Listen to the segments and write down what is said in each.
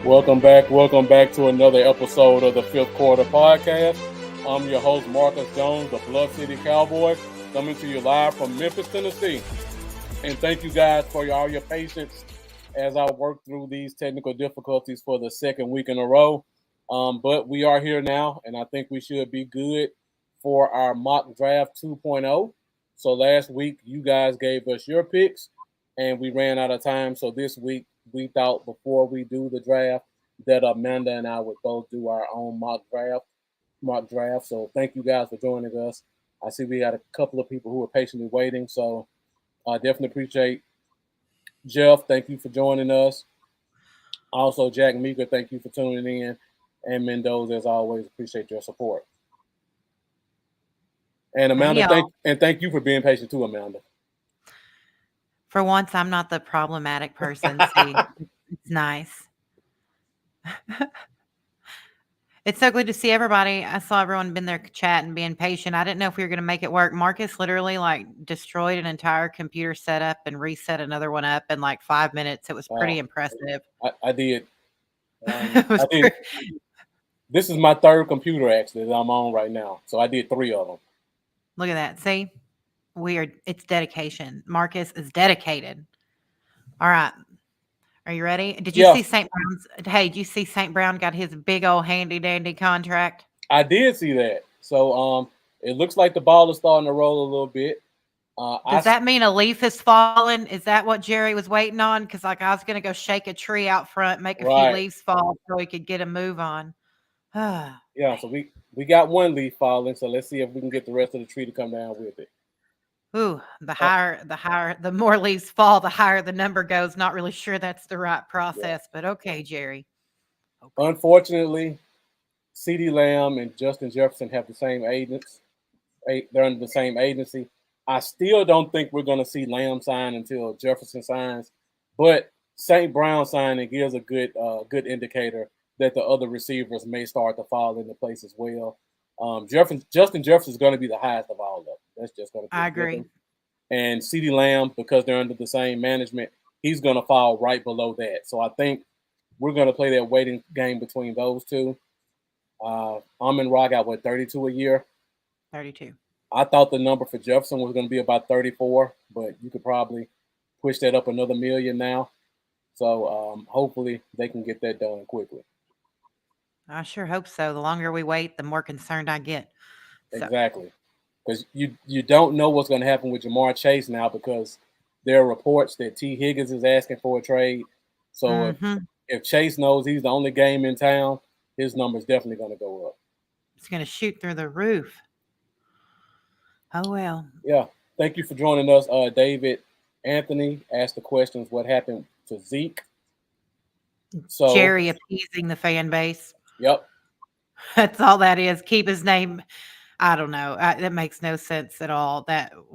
Welcome back to another episode of the Fifth Quarter Podcast. I'm your host, Marcus Jones, the Blood City Cowboys, coming to you live from Memphis, Tennessee. And thank you guys for all your patience as I work through these technical difficulties for the second week in a row. But we are here now, and I think we should be good for our mock draft 2.0. So last week, you guys gave us your picks, and we ran out of time. So this week, we thought before we do the draft that Amanda and I would both do our own mock draft. So thank you guys for joining us. I see we got a couple of people who are patiently waiting. So I definitely appreciate Jeff. Thank you for joining us. Also, Jack Meeker, thank you for tuning in. And Mendoza, as always, appreciate your support. And Amanda, thank you for being patient too, Amanda. For once, I'm not the problematic person. See, it's nice. It's so good to see everybody. I saw everyone been there chatting, being patient. I didn't know if we were going to make it work. Marcus literally destroyed an entire computer setup and reset another one up in 5 minutes. It was pretty impressive. I did. I did. This is my third computer actually that I'm on right now. So I did 3 of them. Look at that. See? It's dedication. Marcus is dedicated. All right. Are you ready? Did you see St. Brown's? Hey, did you see St. Brown got his big old handy dandy contract? I did see that. So it looks like the ball is starting to roll a little bit. Does that mean a leaf has fallen? Is that what Jerry was waiting on? Because I was going to go shake a tree out front, make a few leaves fall so he could get a move on. Yeah, so we got one leaf falling, so let's see if we can get the rest of the tree to come down with it. Ooh, the more leaves fall, the higher the number goes. Not really sure that's the right process, but okay, Jerry. Okay. Unfortunately, CeeDee Lamb and Justin Jefferson have the same agents. They're under the same agency. I still don't think we're going to see Lamb sign until Jefferson signs, but St. Brown signing gives a good indicator that the other receivers may start to fall into place as well. Justin Jefferson is going to be the highest of all of them. That's just going to be. I agree. And CeeDee Lamb, because they're under the same management, he's going to fall right below that. So I think we're going to play that waiting game between those two. Amon-Ra got 32 a year. 32. I thought the number for Jefferson was going to be about 34, but you could probably push that up another million now. So hopefully they can get that done quickly. I sure hope so. The longer we wait, the more concerned I get. So. Exactly. Because you don't know what's going to happen with Jamar Chase now because there are reports that T. Higgins is asking for a trade. So if Chase knows he's the only game in town, his number's definitely going to go up. It's going to shoot through the roof. Oh, well. Yeah. Thank you for joining us. David Anthony asked the questions, what happened to Zeke? So Jerry appeasing the fan base. Yep. That's all that is. Keep his name. I don't know. That makes no sense at all.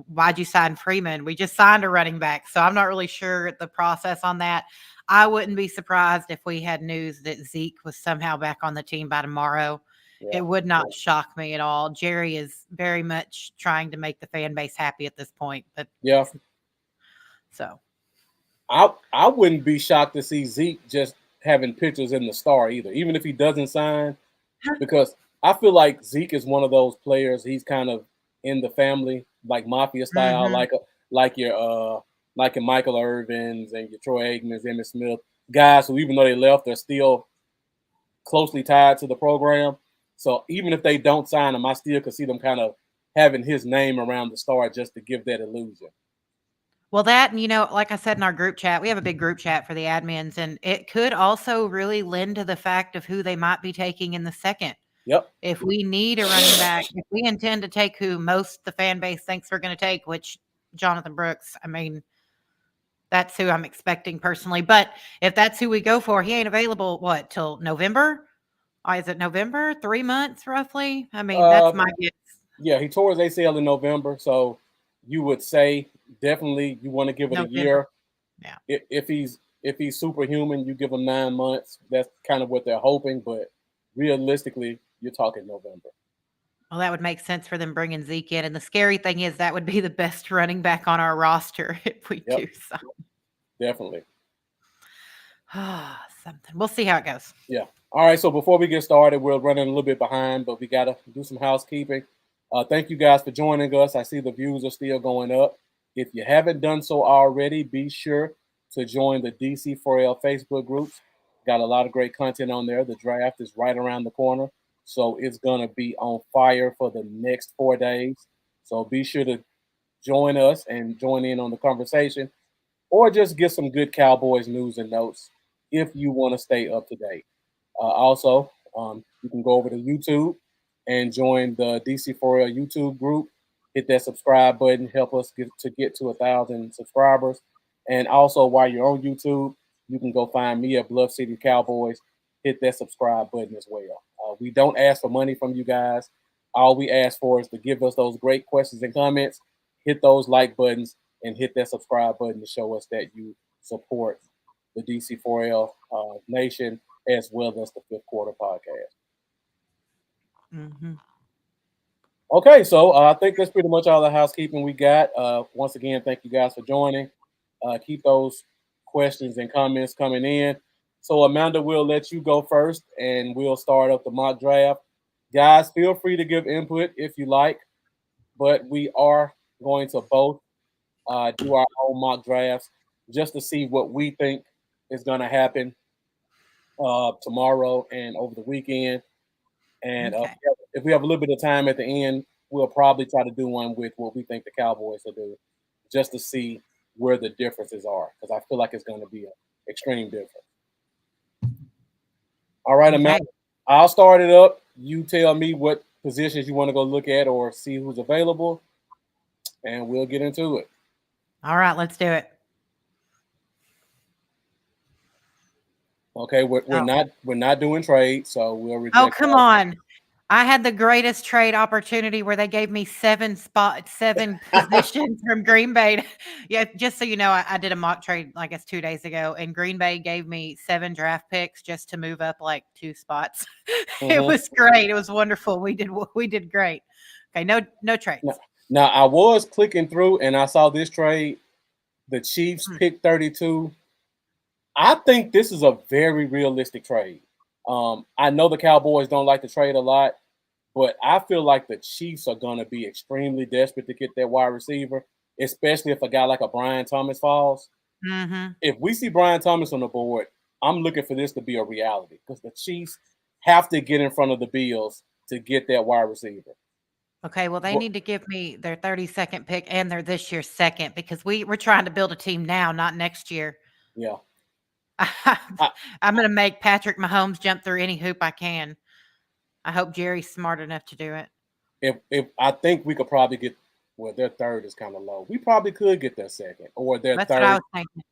Why'd you sign Freeman? We just signed a running back. So I'm not really sure the process on that. I wouldn't be surprised if we had news that Zeke was somehow back on the team by tomorrow. Yeah. It would not shock me at all. Jerry is very much trying to make the fan base happy at this point. But yeah. So I wouldn't be shocked to see Zeke just having pictures in the Star either, even if he doesn't sign, because I feel like Zeke is one of those players. He's kind of in the family, like mafia style, like your Michael Irvins and your Troy Aikmans, Emmitt Smith, guys who even though they left, they're still closely tied to the program. So even if they don't sign him, I still could see them kind of having his name around the Star just to give that illusion. Well, that, and like I said in our group chat, we have a big group chat for the admins, and it could also really lend to the fact of who they might be taking in the second. Yep. If we need a running back, if we intend to take who most the fan base thinks we're going to take, which Jonathan Brooks, I mean, that's who I'm expecting personally. But if that's who we go for, he ain't available, till November? Is it November? 3 months, roughly? I mean, that's my guess. Yeah, he tore his ACL in November, so you would say definitely you want to give it a year. Yeah. If he's superhuman, you give him 9 months. That's kind of what they're hoping, but realistically, you're talking November. Well, that would make sense for them bringing Zeke in. And the scary thing is that would be the best running back on our roster if we do so. Definitely. So something. We'll see how it goes. Yeah. All right. So before we get started, we're running a little bit behind, but we got to do some housekeeping. Thank you guys for joining us. I see the views are still going up. If you haven't done so already, be sure to join the DC4L Facebook groups. Got a lot of great content on there. The draft is right around the corner. So it's going to be on fire for the next 4 days. So be sure to join us and join in on the conversation or just get some good Cowboys news and notes if you want to stay up to date. Also, you can go over to YouTube and join the DC4L YouTube group. Hit that subscribe button. Help us get to 1,000 subscribers. And also, while you're on YouTube, you can go find me at Bluff City Cowboys. Hit that subscribe button as well. We don't ask for money from you guys. All we ask for is to give us those great questions and comments. Hit those like buttons and hit that subscribe button to show us that you support the DC4L Nation as well as the Fifth Quarter Podcast. Mm-hmm. Okay, so I think that's pretty much all the housekeeping we got. Once again, thank you guys for joining. Keep those questions and comments coming in. So, Amanda, we'll let you go first and we'll start up the mock draft. Guys, feel free to give input if you like, but we are going to both do our own mock drafts just to see what we think is going to happen tomorrow and over the weekend. And Okay. if we have a little bit of time at the end, we'll probably try to do one with what we think the Cowboys will do, just to see where the differences are, because I feel like it's going to be an extreme difference. All right, Okay. Amanda, I'll start it up. You tell me what positions you want to go look at or see who's available, and we'll get into it. All right, let's do it. Okay, we're Oh. not doing trades, so we'll Oh, reject come all. on. I had the greatest trade opportunity where they gave me 7 positions from Green Bay. Yeah, just so you know, I did a mock trade, I guess, 2 days ago, and Green Bay gave me 7 draft picks just to move up like 2 spots. It Mhm. was great. It was wonderful. We did great. Okay, no Now, trades. now, I was clicking through and I saw this trade. The Chiefs Hmm, pick 32. I think this is a very realistic trade. I know the Cowboys don't like to trade a lot, but I feel like the Chiefs are going to be extremely desperate to get that wide receiver, especially if a guy like a Brian Thomas falls. mhm. If we see Brian Thomas on the board, I'm looking for this to be a reality because the Chiefs have to get in front of the Bills to get that wide receiver. Okay, well, they But need to give me their 32nd pick and their this year's second because we're trying to build a team now, not next year. yeah, I, I'm gonna make Patrick Mahomes jump through any hoop I can. I hope Jerry's smart enough to do it. if I think we could probably get, well, their third is kind of low. We probably could get their second That's what I was thinking.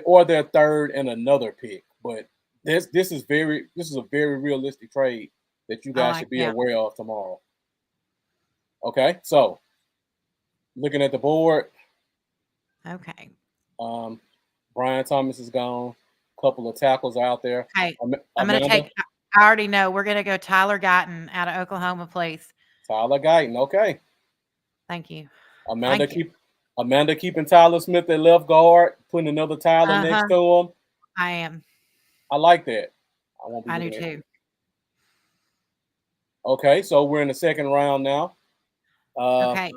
or their third and another pick. But this is a very realistic trade that you I guys like, should be yeah. aware of tomorrow. Okay, so looking at the board, Okay. um, Brian Thomas is gone. A couple of tackles out there. Okay. I'm gonna Amanda, take. I already know we're gonna go Tyler Guyton out of Oklahoma, please. Tyler Guyton. Okay, Thank you. Amanda Thank you. keep Amanda keeping Tyler Smith at left guard, putting another Tyler Uh next huh. to him. I am. I like that. I won't be I do looking at. too. Okay, so we're in the second round now. Uh, Okay.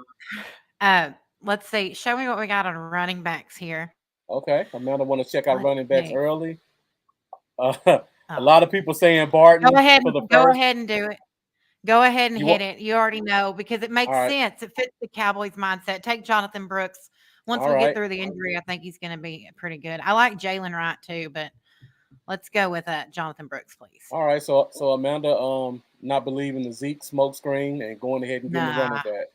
Uh, let's see. Show me what we got on running backs here. okay, Amanda want to check out Let's running backs see. early. A Oh, lot of people saying go Barton ahead for and the go first. ahead and do it. Go ahead and You hit want? it. You already know because it All makes right, sense. It fits the Cowboys mindset. Take Jonathan Brooks. Once all we get right, through the injury, I think he's going to be pretty good. I like Jalen Wright too, but let's go with Jonathan Brooks, please. all right. So Amanda, not believing the Zeke smoke screen and going ahead and getting the running Nah. back.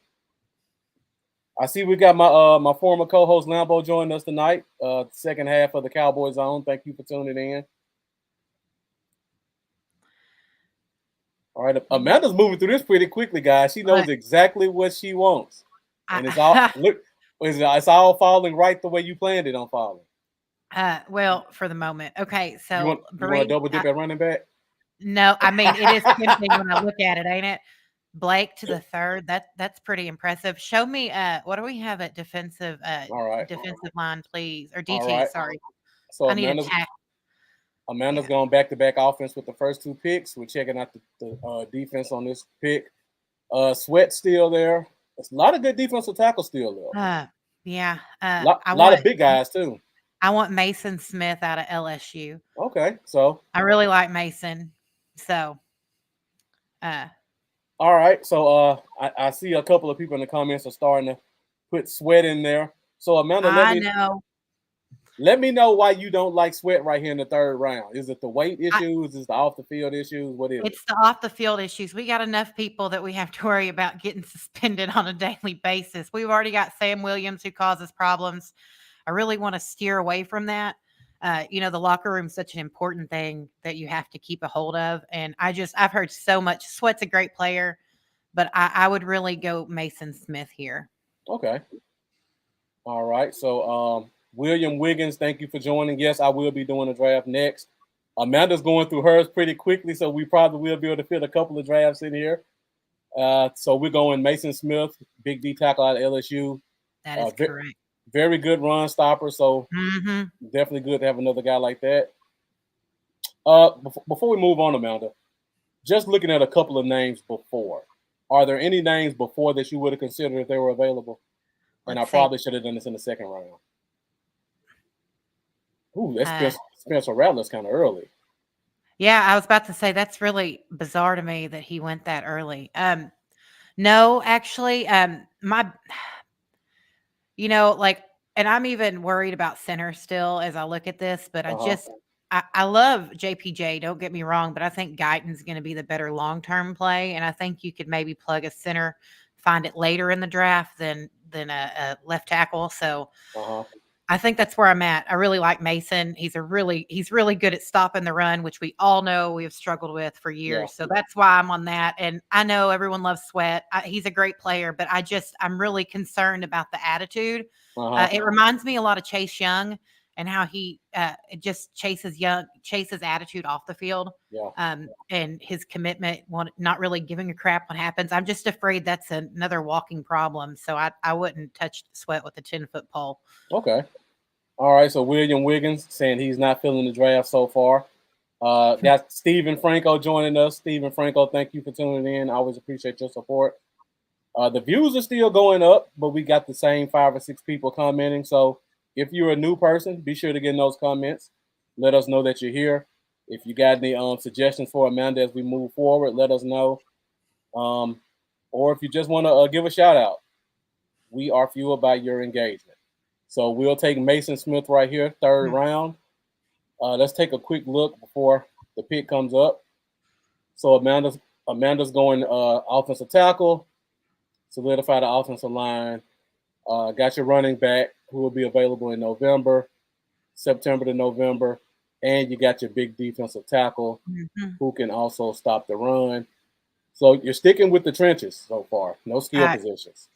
I see we got my former co-host Lambo joining us tonight. Second half of the Cowboys Zone. Thank you for tuning in. All right, Amanda's moving through this pretty quickly, guys. She knows But exactly what she wants, and it's all I, look. It's all falling right the way you planned it on falling. well, for the moment. Okay, so You want to Bree, double dip at running back? no, I mean it is tempting when I look at it, ain't it? Blake to the third. That's pretty impressive. Show me what do we have at defensive All right, defensive line, please, or all DT? right. Sorry, So I need a Amanda's tack. Amanda's Yeah. going back-to-back offense with the first two picks. We're checking out the defense on this pick. Sweat still there. There's a lot of good defensive tackles still there. Uh, yeah. A lot of big guys too. I want Mason Smith out of LSU. Okay, so I really like Mason. So, uh, all right. So I see a couple of people in the comments are starting to put Sweat in there. So Amanda, I know. let me know why you don't like Sweat right here in the third round. Is it the weight I, issues? Is it the off the field issues? What is it? it's the off the field issues. We got enough people that we have to worry about getting suspended on a daily basis. We've already got Sam Williams who causes problems. I really want to steer away from that. The locker room is such an important thing that you have to keep a hold of. And I've heard so much. Sweat's a great player, but I would really go Mason Smith here. Okay. All right. So William Wiggins, thank you for joining. Yes, I will be doing a draft next. Amanda's going through hers pretty quickly, so we probably will be able to fit a couple of drafts in here. So we're going Mason Smith, big D tackle out of LSU. That is correct. Very good run stopper, so Mm-hmm. definitely good to have another guy like that. Before we move on, Amanda, just looking at a couple of names before, are there any names before that you would have considered if they were available? And I probably should have done this in the second round. Ooh, that's Spencer Rattler's kind of early. Yeah, I was about to say that's really bizarre to me that he went that early. No, actually, and I'm even worried about center still as I look at this, but I love JPJ, don't get me wrong, but I think Guyton's going to be the better long-term play. And I think you could maybe plug a center, find it later in the draft than a left tackle. So I think that's where I'm at. I really like Mason. He's really good at stopping the run, which we all know we have struggled with for years. So that's why I'm on that. And I know everyone loves Sweat. He's a great player, but I'm really concerned about the attitude. It reminds me a lot of Chase Young and how he just chases attitude off the field. And his commitment, not really giving a crap what happens. I'm just afraid that's another walking problem. So I wouldn't touch Sweat with a 10-foot pole. Okay. All right. So William Wiggins saying he's not feeling the draft so far. Got Stephen Franco joining us. Stephen Franco, thank you for tuning in. I always appreciate your support. The views are still going up, but we got the same 5 or 6 people commenting. So if you're a new person, be sure to get in those comments. Let us know that you're here. If you got any suggestions for Amanda as we move forward, let us know. Or if you just want to give a shout out, we are fueled by your engagement. So we'll take Mason Smith right here, third round. Let's take a quick look before the pick comes up. So Amanda's going offensive tackle, solidify the offensive line. Got your running back who will be available in September to November. And you got your big defensive tackle who can also stop the run. So you're sticking with the trenches so far. No skill positions.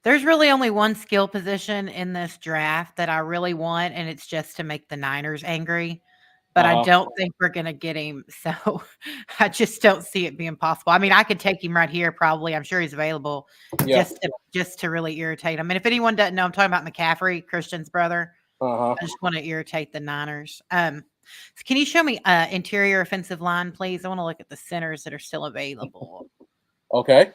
There's really only one skill position in this draft that I really want, and it's just to make the Niners angry. But I don't think we're going to get him. So I just don't see it being possible. I mean, I could take him right here probably. I'm sure he's available just to really irritate him. And if anyone doesn't know, I'm talking about McCaffrey, Christian's brother. I just want to irritate the Niners. Can you show me interior offensive line, please? I want to look at the centers that are still available. Okay.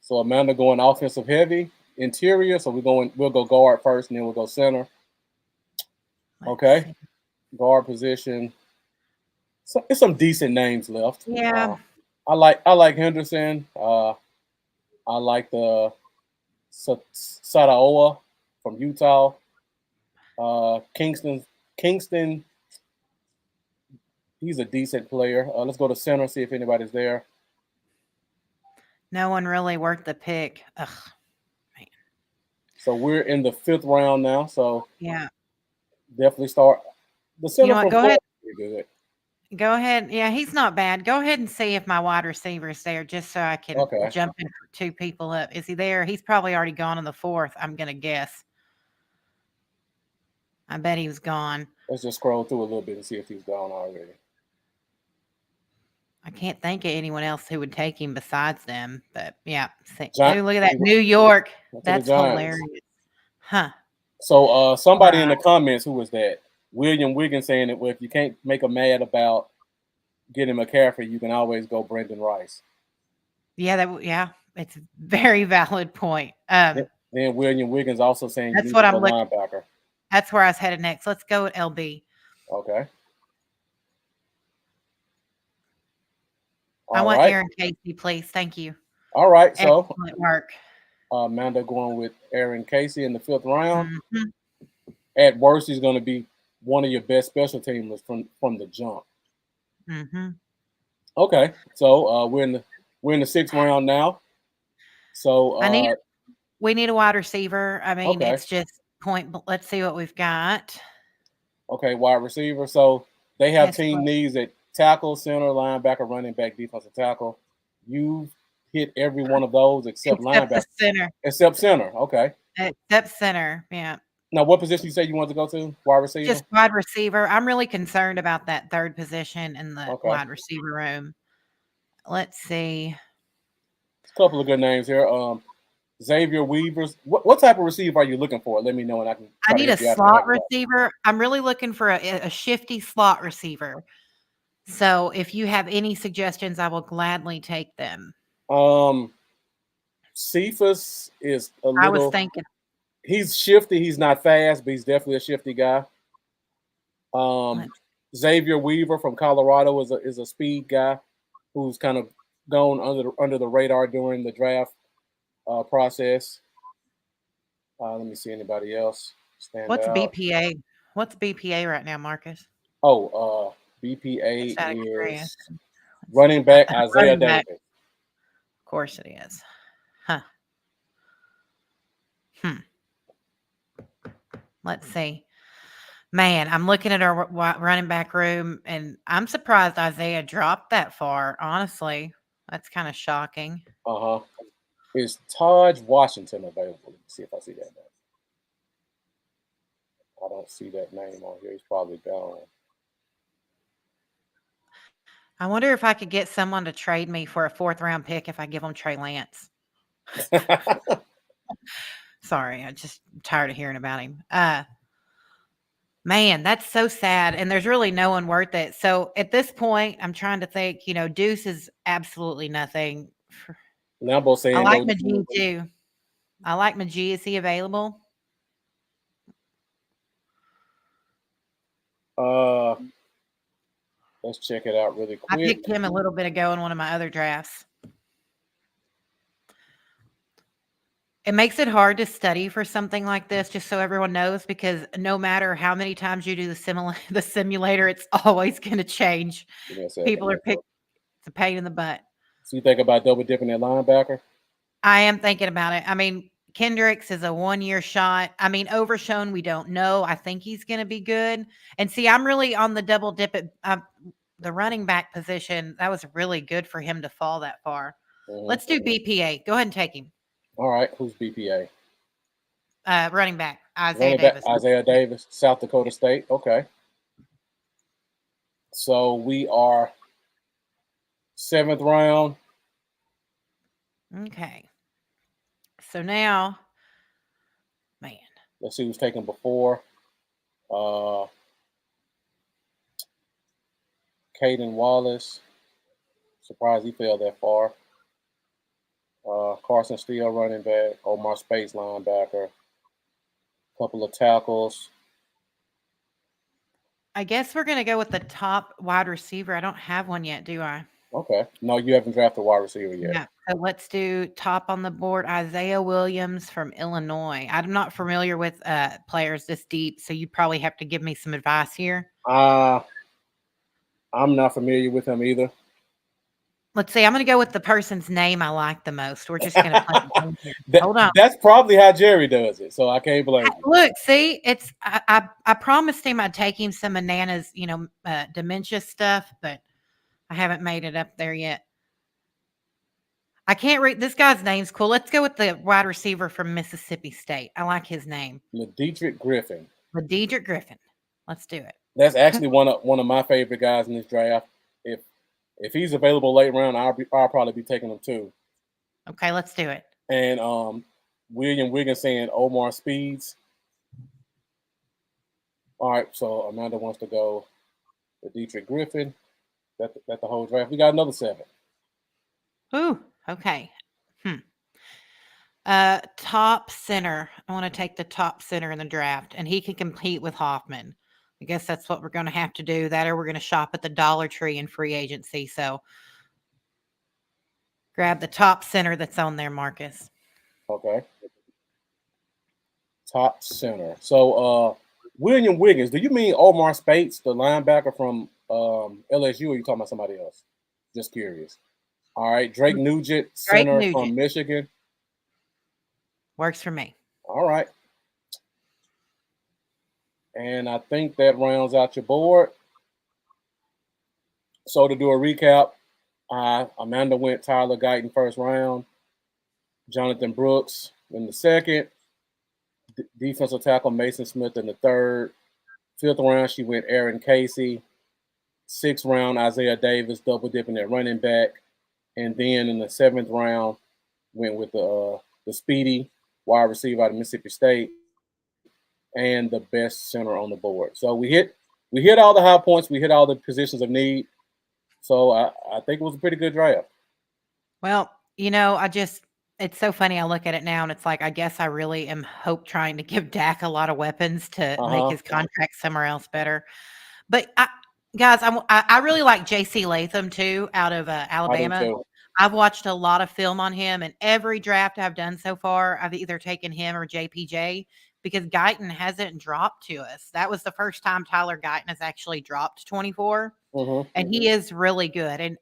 So Amanda going offensive heavy, interior. So we'll go guard first, and then we'll go center. Okay. Guard position. So it's some decent names left. Yeah. I like Henderson. I like the Sadaoa from Utah. Kingston. He's a decent player. Let's go to center, see if anybody's there. No one really worth the pick. Ugh, man. So we're in the 5th round now. So yeah, definitely start the center. Go ahead. Good. Go ahead. Yeah, he's not bad. Go ahead and see if my wide receiver is there, just so I can jump in for 2 people up. Is he there? He's probably already gone in the 4th. I'm gonna guess. I bet he was gone. Let's just scroll through a little bit and see if he's gone already. I can't think of anyone else who would take him besides them. But yeah, look at that, New York. That's hilarious, huh? So somebody in the comments, who was that? William Wiggins saying that well, if you can't make him mad about getting McCaffrey, you can always go Brendan Rice. Yeah, it's a very valid point. Then William Wiggins also saying you That's need to what go I'm looking. linebacker. That's where I was headed next. Let's go with LB. Okay. I All want right. Aaron Casey, please. Thank you. All right. So Excellent work. Amanda going with Aaron Casey in the 5th round. Mhm. At worst, he's going to be one of your best special teamers from the jump. Mhm. Okay. So we're in the 6th round now. I need So we need a wide receiver. I mean, okay. it's just point. Let's see what we've got. Okay, wide receiver. So they have Yes, team needs at tackle, center, linebacker, running back, defensive tackle. You hit every one of those except except the linebacker, center. except center. Okay. Except center. Yeah. Now, what position you say you want to go to? Wide receiver. Just wide receiver. I'm really concerned about that third position in the Okay. wide receiver room. Let's see. A couple of good names here. Xavier Weavers. What type of receiver are you looking for? Let me know, and I can I try to need a help you out if I slot have that. receiver. I'm really looking for a shifty slot receiver. So if you have any suggestions, I will gladly take them. Cephas is a I was little. thinking, He's shifty. He's not fast, but he's definitely a shifty guy. Um, let's- Xavier Weaver from Colorado is a speed guy who's kind of gone under the radar during the draft process. Let me see anybody else stand what's out. BPA? What's BPA right now, Marcus? Oh, BPA Just out of is curiosity. Let's running see. back Isaiah Running back. Davis. Of course it is. Huh. Hmm. Let's see. Man, I'm looking at our running back room, and I'm surprised Isaiah dropped that far. Honestly, that's kind of shocking. Uh huh. Is Taj Washington available? Let me see if I see that name. I don't see that name on here. He's probably gone. I wonder if I could get someone to trade me for a 4th round pick if I give them Trey Lance. Sorry, I'm tired of hearing about him. Man, that's so sad, and there's really no one worth it. So at this point, I'm trying to think. Deuce is absolutely nothing. Lambo I saying like no. Majee too. I like Majee. Is he available? Uh, let's check it out really I quick. picked him a little bit ago in one of my other drafts. It makes it hard to study for something like this, just so everyone knows, because no matter how many times you do the simulator, it's always going to change. Give me a second. People are picked. It's a pain in the butt. So you think about double dipping at linebacker? I am thinking about it. I mean, Kendricks is a 1-year shot. I mean, Overshone, we don't know. I think he's going to be good. And see, I'm really on the double dip at the running back position. That was really good for him to fall that far. Mm-hmm. Let's do BPA. Go ahead and take him. All right. Who's BPA? Running back, Isaiah Running back Davis. Isaiah Davis, South Dakota State. Okay. So we are 7th round. Okay. So now, man, Let's see who's taken before. Caden Wallace. Surprised he fell that far. Carson Steele, running back. Omar Space, linebacker. Couple of tackles. I guess we're going to go with the top wide receiver. I don't have one yet, do I? Okay. No, you haven't drafted a wide receiver yet. Yeah. So let's do top on the board, Isaiah Williams from Illinois. I'm not familiar with players this deep, so you probably have to give me some advice here. I'm not familiar with him either. Let's see. I'm going to go with the person's name I like the most. We're just going to play the game here. Hold on. That's probably how Jerry does it, so I can't blame you. Look, see, it's I promised him I'd take him some Nana's, dementia stuff, but I haven't made it up there yet. I can't read this guy's name's cool. Let's go with the wide receiver from Mississippi State. I like his name. LaDedrick Griffin. LaDedrick Griffin. Let's do it. That's actually one of my favorite guys in this draft. If he's available late round, I'll probably be taking him too. Okay, let's do it. And William Wiggins saying Omar Speeds. All right, so Amanda wants to go to Dietrich Griffin. That the whole draft. We got another 7. Ooh, okay. Hmm. Top center. I want to take the top center in the draft, and he can compete with Hoffman. I guess that's what we're going to have to do. That, or we're going to shop at the Dollar Tree in free agency. So grab the top center that's on there, Marcus. Okay, top center. So William Wiggins. Do you mean Omar Spates, the linebacker from LSU, or are you talking about somebody else? Just curious. All right, Drake Nugent, Drake center Nugent from Michigan. works for me. All right, and I think that rounds out your board. So to do a recap, Amanda went Tyler Guyton first round, Jonathan Brooks in the second, defensive tackle Mason Smith in the third. Fifth round, she went Aaron Casey. Sixth round, Isaiah Davis, double dipping at running back. And then in the seventh round, went with the speedy wide receiver out of Mississippi State and the best center on the board. So we hit all the high points, we hit all the positions of need. So I think it was a pretty good draft. Well, it's so funny. I look at it now and it's like, I guess I really am trying to give Dak a lot of weapons to make Uh huh. his contract somewhere else better. But guys, I really like J.C. Latham too, out of I do Alabama. too. I've watched a lot of film on him, and every draft I've done so far, I've either taken him or JPJ because Guyton hasn't dropped to us. That was the first time Tyler Guyton has actually dropped 24, Mm-hmm. and he is really good. And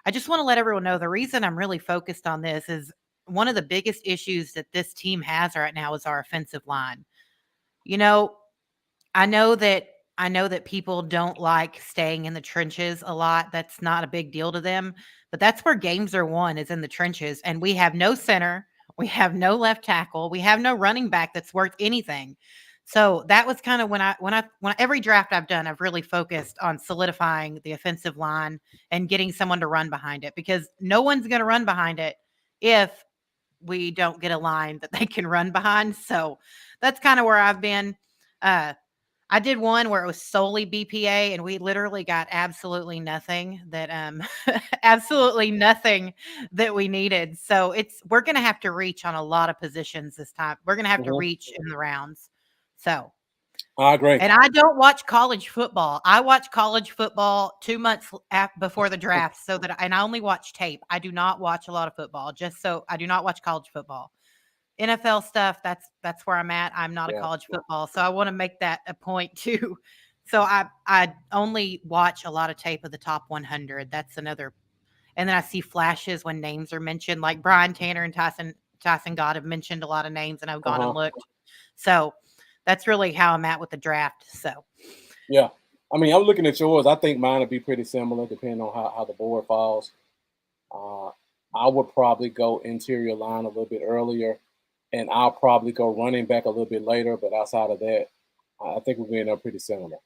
I just want to let everyone know the reason I'm really focused on this is one of the biggest issues that this team has right now is our offensive line. You know, I know that I know that people don't like staying in the trenches a lot. That's not a big deal to them, but that's where games are won is in the trenches. And we have no center, we have no left tackle, we have no running back that's worth anything. So that was kind of when every draft I've done, I've really focused on solidifying the offensive line and getting someone to run behind it because no one's going to run behind it if we don't get a line that they can run behind. So that's kind of where I've been. Uh, I did one where it was solely BPA and we literally got absolutely nothing that absolutely nothing that we needed. So we're going to have to reach on a lot of positions this time. We're going to have to Mm-hmm. reach in the rounds. So, I agree. and I don't watch college football. I watch college football 2 months before the draft and I only watch tape. I do not watch a lot of football. Just so I do not watch college football. NFL stuff, that's where I'm at. I'm not a Yeah. college football, so I want to make that a point too. So I only watch a lot of tape of the top 100. That's another, and then I see flashes when names are mentioned, like Brian Tanner and Tyson Gott have mentioned a lot of names, and I've Uh gone and huh. looked. So that's really how I'm at with the draft. So Yeah. I mean, I'm looking at yours. I think mine would be pretty similar, depending on how the board falls. Uh, I would probably go interior line a little bit earlier, and I'll probably go running back a little bit later. But outside of that, I think we're end up pretty similar.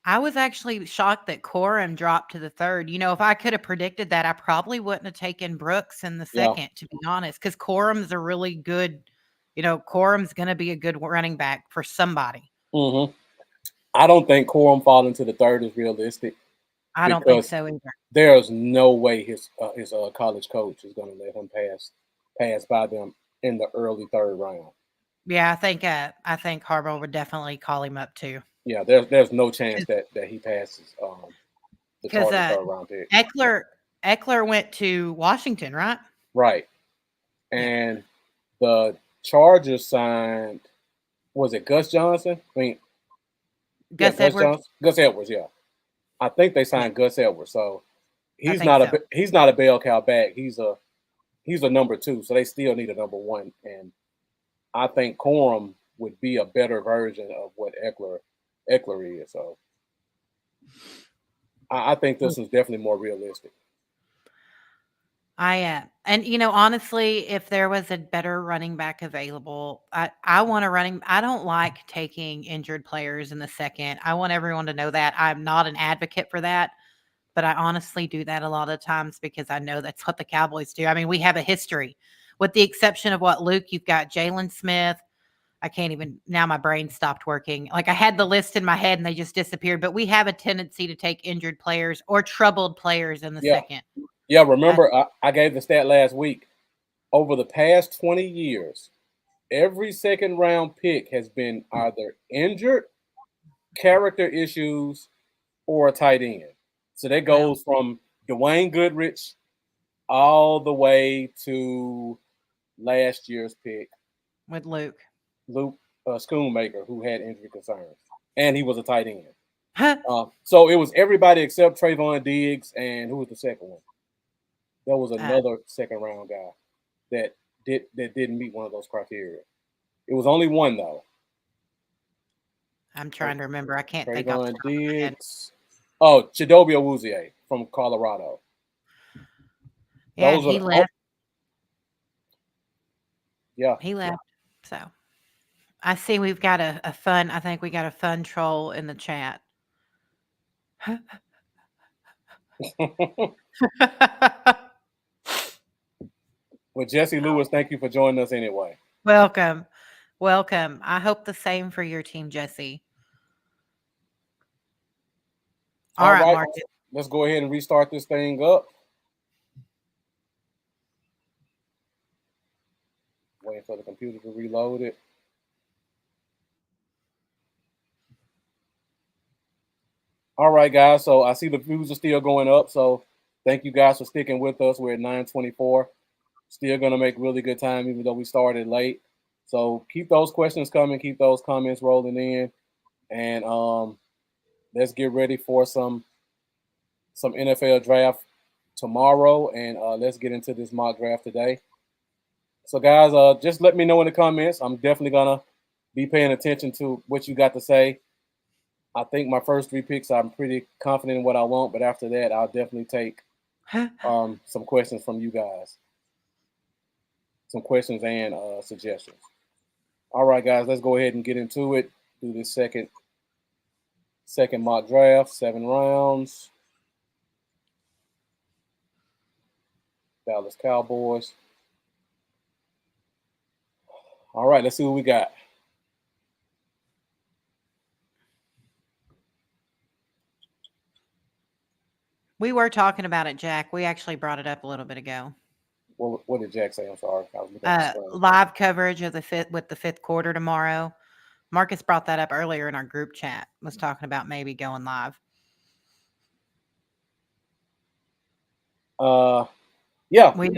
I was actually shocked that Corum dropped to the third. If I could have predicted that, I probably wouldn't have taken Brooks in the Yeah. second, to be honest, because Corum's a really good, Corum's going to be a good running back for somebody. Hmm. I don't think Corum falling to the third is realistic I don't think because so either. there's no way his college coach is going to let him pass by them in the early third round. Yeah, I think Harbaugh would definitely call him up too, Yeah, there's no chance that he passes the because target third round pick. Eckler went to Washington, right? Right. Yeah, And the Chargers signed, was it Gus Johnson? I mean, yeah, Gus Edwards. Gus Edwards. Yeah, I think they Yeah, signed Gus Edwards. So I think so. he's not a bell cow back. He's a number two. So they still need a number one. And I think Corum would be a better version of what Eckler is. So I think this is definitely more realistic. And honestly, if there was a better running back available, I want a running. I don't like taking injured players in the second. I want everyone to know that I'm not an advocate for that, but I honestly do that a lot of times because I know that's what the Cowboys do. I mean, we have a history, with the exception of what Luke. You've got Jalen Smith, I can't even now my brain stopped working. Like I had the list in my head and they just disappeared. But we have a tendency to take injured players or troubled players in the Yeah. second. Yeah. Uh, Remember, I gave the stat last week. Over the past 20 years, every second round pick has been either injured, character issues, or a tight end. So that well, goes from Dwayne Goodrich all the way to last year's pick, with Luke. Luke Schoonmaker, who had injury concerns, and he was a tight end. Huh. So it was everybody except Trayvon Diggs, and who was the second one? There was Uh, another second round guy that didn't meet one of those criteria. It was only one though. I'm trying to remember. I can't think off the Trayvon top of my head. Diggs. Oh, Chidobe Awuzie from Colorado. Yeah, and Those are he the, oh left. yeah. He left. So I see we've got a fun. I think we got a fun troll in the chat. Well, Jesse Lewis, thank you for joining us anyway. Welcome. Welcome. I hope the same for your team, Jesse. All All right, right, Marcus. let's go ahead and restart this thing up. Waiting for the computer to reload it. All right, guys. So I see the views are still going up. So thank you guys for sticking with us. We're at 9:24. Still gonna make really good time, even though we started late. So keep those questions coming. Keep those comments rolling in, and let's get ready for some NFL draft tomorrow, and let's get into this mock draft today. So, guys, just let me know in the comments. I'm definitely gonna be paying attention to what you got to say. I think my first three picks, I'm pretty confident in what I want, but after that, I'll definitely take some questions from you guys, some questions and suggestions. All right, guys, let's go ahead and get into it. Do this second mock draft, 7 rounds. Dallas Cowboys. All right, let's see what we got. We were talking about it, Jack. We actually brought it up a little bit ago. What did Jack say? I'm sorry, I was looking at the screen. Live coverage of the fifth quarter tomorrow. Marcus brought that up earlier in our group chat. Was talking about maybe going live. Yeah, We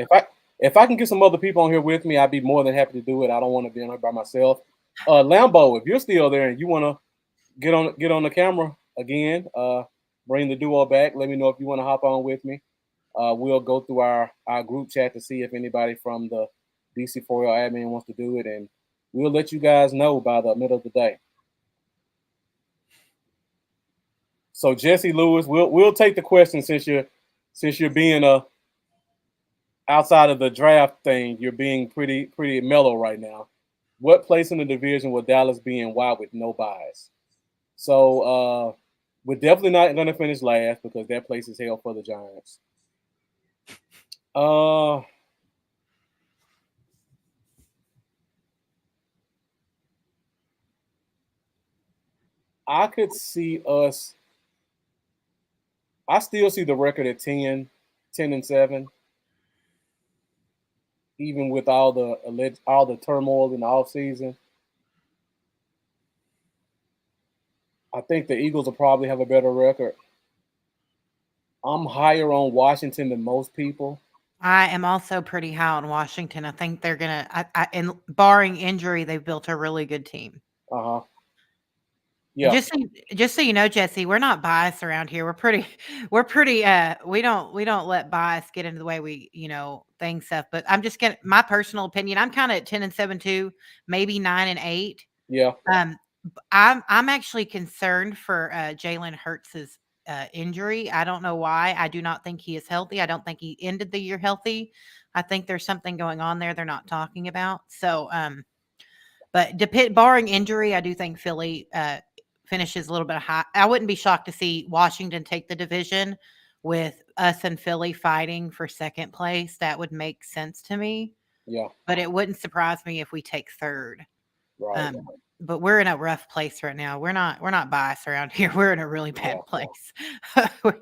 if I can get some other people on here with me, I'd be more than happy to do it. I don't want to be on here by myself. Lambo, if you're still there and you want to get on the camera again, bring the duo back. Let me know if you want to hop on with me. We'll go through our group chat to see if anybody from the DC4L admin wants to do it, and we'll let you guys know by the middle of the day. So Jesse Lewis, we'll take the question since you're being outside of the draft thing, you're being pretty mellow right now. What place in the division will Dallas be in? Why with no bias? So we're definitely not going to finish last because that place is held for the Giants. I could see us. I still see the record at 10-7, even with all the turmoil in the offseason. I think the Eagles will probably have a better record. I'm higher on Washington than most people. I am also pretty high on Washington. I think they're gonna. And barring injury, they've built a really good team. Uh huh. And Yeah. just so you know, Jesse, we're not biased around here. We're pretty we don't let bias get into the way we, think stuff. But I'm just gonna my personal opinion, I'm kinda at 10-7 too, maybe 9-8. Yeah. I'm actually concerned for Jalen Hurts's injury. I don't know why. I do not think he is healthy. I don't think he ended the year healthy. I think there's something going on there they're not talking about. So, but barring injury, I do think Philly finishes a little bit high. I wouldn't be shocked to see Washington take the division with us and Philly fighting for second place. That would make sense to me. Yeah. But it wouldn't surprise me if we take third. Right. Um, but we're in a rough place right now. We're not biased around here. We're in a really Yeah. bad place. We're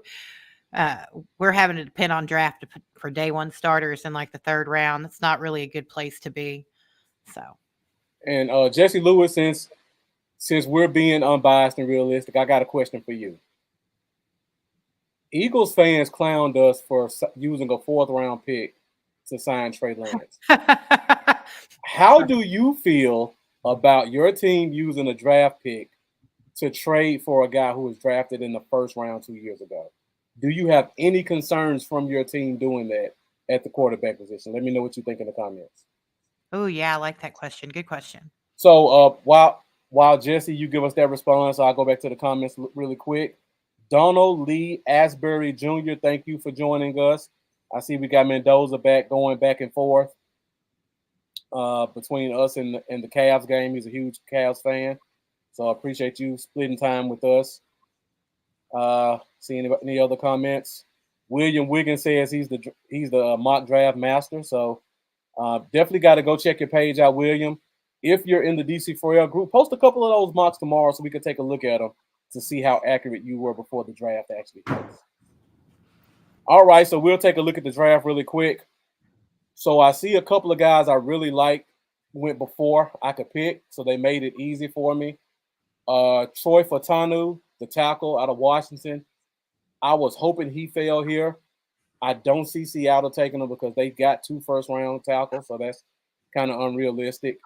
uh, we're having to depend on draft for day one starters in like the third round. That's not really a good place to be. So And Jesse Lewis, since we're being unbiased and realistic, I got a question for you. Eagles fans clowned us for using a fourth round pick to sign Trey Lance. How do you feel about your team using a draft pick to trade for a guy who was drafted in the first round 2 years ago? Do you have any concerns from your team doing that at the quarterback position? Let me know what you think in the comments. oh yeah, I like that question. Good question. So while Jesse, you give us that response, I'll go back to the comments really quick. Donald Lee Asbury Jr., thank you for joining us. I see we got Mendoza back going back and forth between us and the Cavs game. He's a huge Cavs fan, so I appreciate you splitting time with us. See any other comments? William Wiggins says he's the mock draft master, so definitely got to go check your page out, William. If you're in the DC4L group, post a couple of those mocks tomorrow so we can take a look at them to see how accurate you were before the draft actually hits. All right, so we'll take a look at the draft really quick. So I see a couple of guys I really like went before I could pick, so they made it easy for me. Troy Fatanu, the tackle out of Washington. I was hoping he fell here. I don't see Seattle taking him because they got 2 first-round tackles, so that's kind of unrealistic.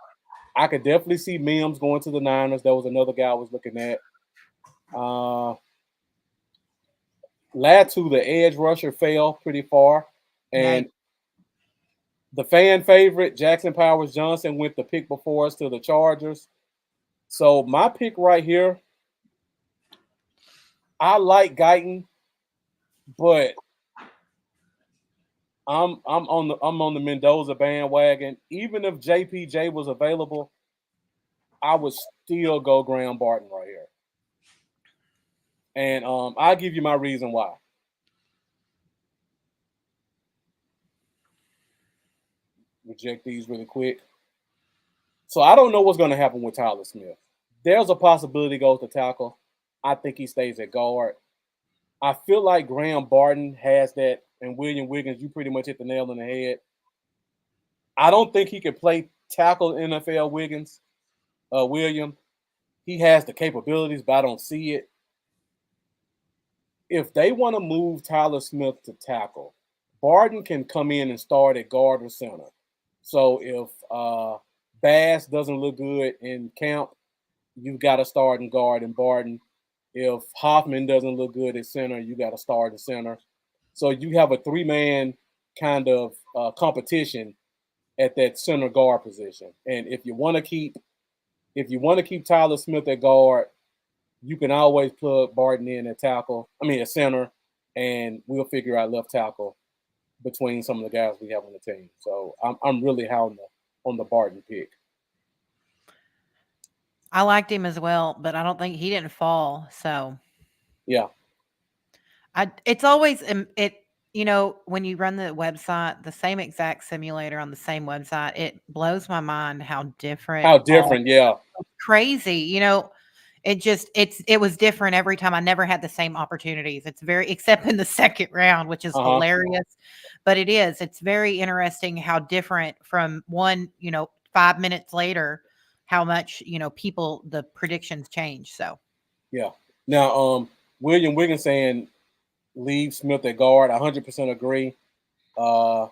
I could definitely see Mims going to the Niners. That was another guy I was looking at. Latu, the edge rusher, fell pretty far. Yikes. And the fan favorite, Jackson Powers Johnson, went the pick before us to the Chargers. So my pick right here, I like Guyton, but I'm on the Mendoza bandwagon. Even if JPJ was available, I would still go Graham Barton right here. And I'll give you my reason why. Reject these really quick. So I don't know what's going to happen with Tyler Smith. There's a possibility he goes to tackle. I think he stays at guard. I feel like Graham Barton has that, and William Wiggins, you pretty much hit the nail on the head. I don't think he can play tackle NFL Wiggins, William. He has the capabilities, but I don't see it. If they want to move Tyler Smith to tackle, Barton can come in and start at guard or center. So if Bass doesn't look good in camp, you've got to start in guard and Barton. If Hoffman doesn't look good at center, you got to start at center. So you have a 3-man kind of competition at that center guard position. And if you want to keep Tyler Smith at guard, you can always plug Barton in at tackle. I mean at center, and we'll figure out left tackle between some of the guys we have on the team. So I'm really high on the Barton pick. I liked him as well, but I don't think he didn't fall. So Yeah. it's always when you run the website, the same exact simulator on the same website, it blows my mind how different How all different? Yeah. crazy. It was different every time. I never had the same opportunities. It's very except in the second round, which is Uh huh. hilarious. But it's very interesting how different from 5 minutes later, how much, people the predictions change. So Yeah. Now, William Wiggins saying leave Smith at guard. 100% agree. Uh,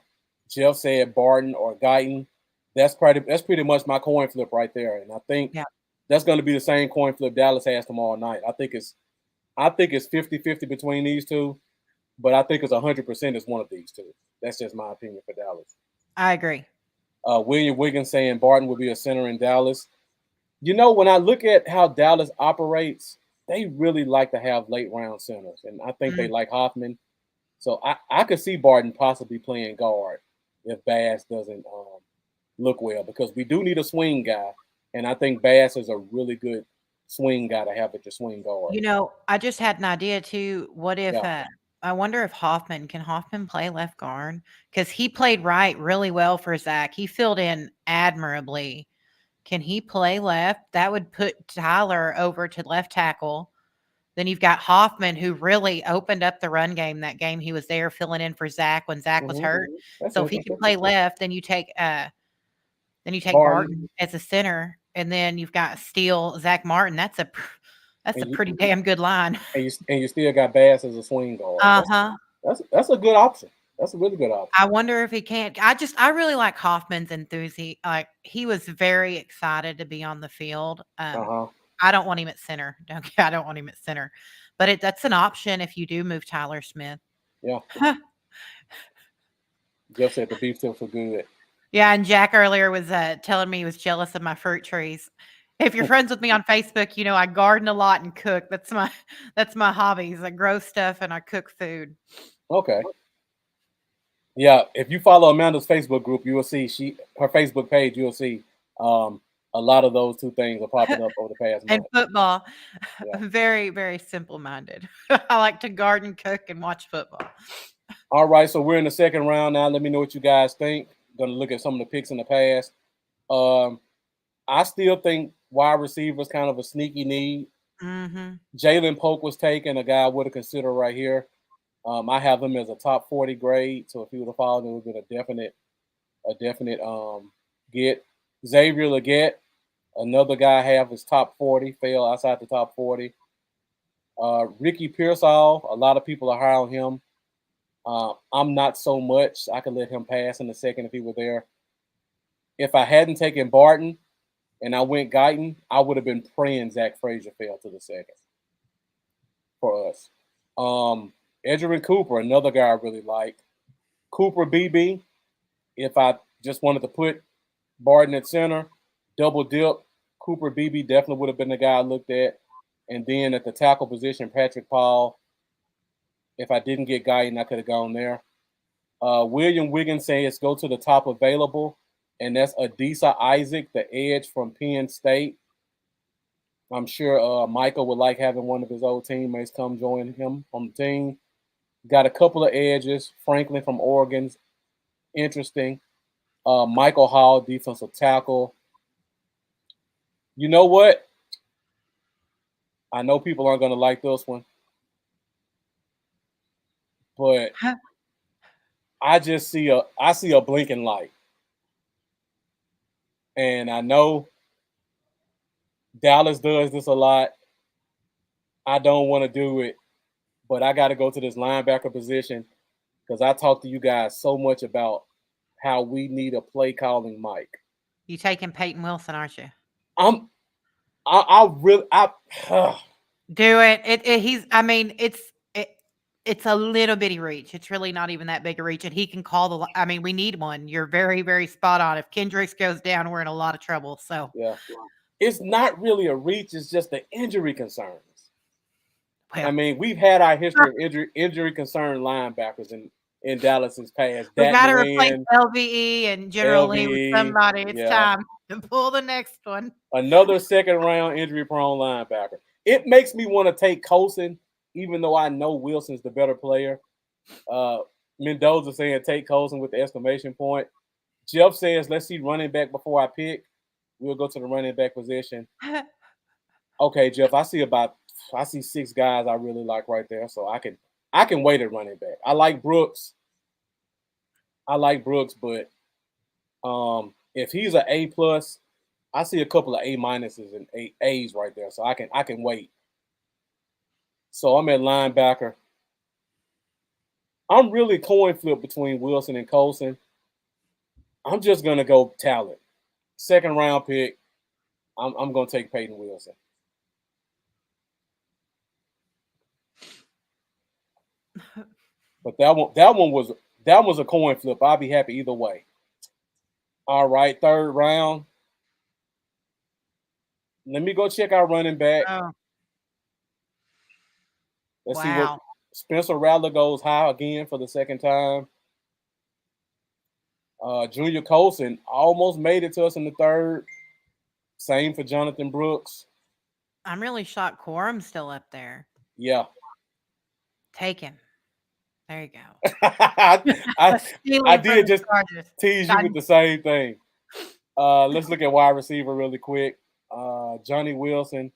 Jeff said Barton or Guyton. That's pretty much my coin flip right there, and I think yeah, that's going to be the same coin flip Dallas has tomorrow night. I think it's 50-50 between these two, but I think it's 100% is one of these two. That's just my opinion for Dallas. I agree. William Wiggins saying Barton will be a center in Dallas. When I look at how Dallas operates, they really like to have late round centers, and I think they Mm. like Hoffman. So I could see Barton possibly playing guard if Bass doesn't look well, because we do need a swing guy, and I think Bass is a really good swing guy to have at your swing guard. I just had an idea too. What if Yeah, I wonder if Hoffman play left guard? Because he played right really well for Zach. He filled in admirably Can he play left? That would put Tyler over to left tackle. Then you've got Hoffman, who really opened up the run game that game he was there filling in for Zach when Zach was Hmm. hurt. That's So if he can interesting. play left, then you take Barton, Barton as a center, and then you've got Steele, Zach Martin. That's a and you pretty damn good line. and you still got Bass as a swing guard. Uh-huh. That's a good option. That's a really good option. I wonder if he can't. I really like Hoffman's enthusiasm. Like he was very excited to be on the field. Uh huh. I don't want him at center. I don't want him at center, but that's an option if you do move Tyler Smith. Yeah. Jeff said the beef tips were good. Yeah, and Jack earlier was telling me he was jealous of my fruit trees. If you're friends with me on Facebook, you know I garden a lot and cook. That's my hobbies. I grow stuff and I cook food. Okay. Yeah, if you follow Amanda's Facebook group, you will see her Facebook page. You will see um, a lot of those two things are popping up over the past And month. football, Yeah. very very simple minded. I like to garden, cook, and watch football. All right, so we're in the second round now. Let me know what you guys think. Going to look at some of the picks in the past. Um, I still think wide receiver is kind of a sneaky need. Mm-hmm. Jalen Polk was taken, a guy I would have considered right here. I have him as a top 40 grade, so if he would have followed, it would have been a definite get. Xavier Leggett, another guy I have is top 40, fell outside the top 40. Ricky Pearsall, a lot of people are high on him. I'm not so much. I could let him pass in a second if he were there. If I hadn't taken Barton and I went Guyton, I would have been praying Zach Frazier fell to the second for us. Edgerrin Cooper, another guy I really like. Cooper BB, if I just wanted to put Barton at center, double dip, Cooper BB definitely would have been the guy I looked at. And then at the tackle position, Patrick Paul. If I didn't get Guyton, I could have gone there. William Wiggins says go to the top available, and that's Adisa Isaac, the edge from Penn State. I'm sure Michael would like having one of his old teammates come join him on the team. Got a couple of edges. Franklin from Oregon's interesting. Michael Hall, defensive tackle. You know what? I know people aren't going to like this one, but I see a blinking light, and I know Dallas does this a lot. I don't want to do it, but I got to go to this linebacker position because I talked to you guys so much about how we need a play calling Mike. You taking Peyton Wilson, aren't you? I'm I really I Do it. He's. I mean, it's a little bitty reach. It's really not even that big a reach, and he can call the. I mean, we need one. You're very very spot on. If Kendricks goes down, we're in a lot of trouble. So yeah, it's not really a reach. It's just the injury concerns. well, I mean, we've had our history of injury concerned linebackers in Dallas's past. we Dak got to replace Moran, LVE and General Lee with LVE, somebody. It's yeah, time to pull the next one. another second round injury prone linebacker. It makes me want to take Colson, even though I know Wilson's the better player. Mendoza saying take Colson with the exclamation point. Jeff says let's see running back before I pick. We'll go to the running back position. Okay, Jeff, I see 6 guys I really like right there, so I can wait at running back. I like Brooks, but if he's an A plus, I see a couple of A minuses and A's right there, so I can wait. So I'm at linebacker. I'm really coin flip between Wilson and Colson. I'm just gonna go talent. Second round pick. I'm gonna take Peyton Wilson. But that was a coin flip. I'll be happy either way. All right, third round. Let me go check our running back. Oh, Let's see what wow. Spencer Rattler goes high again for the second time. Junior Colson almost made it to us in the third. Same for Jonathan Brooks. I'm really shocked Quorum's still up there. Yeah. Take him. There you go. I Stealing I from did the just Chargers. tease you with the same thing. Let's look at wide receiver really quick. Johnny Wilson.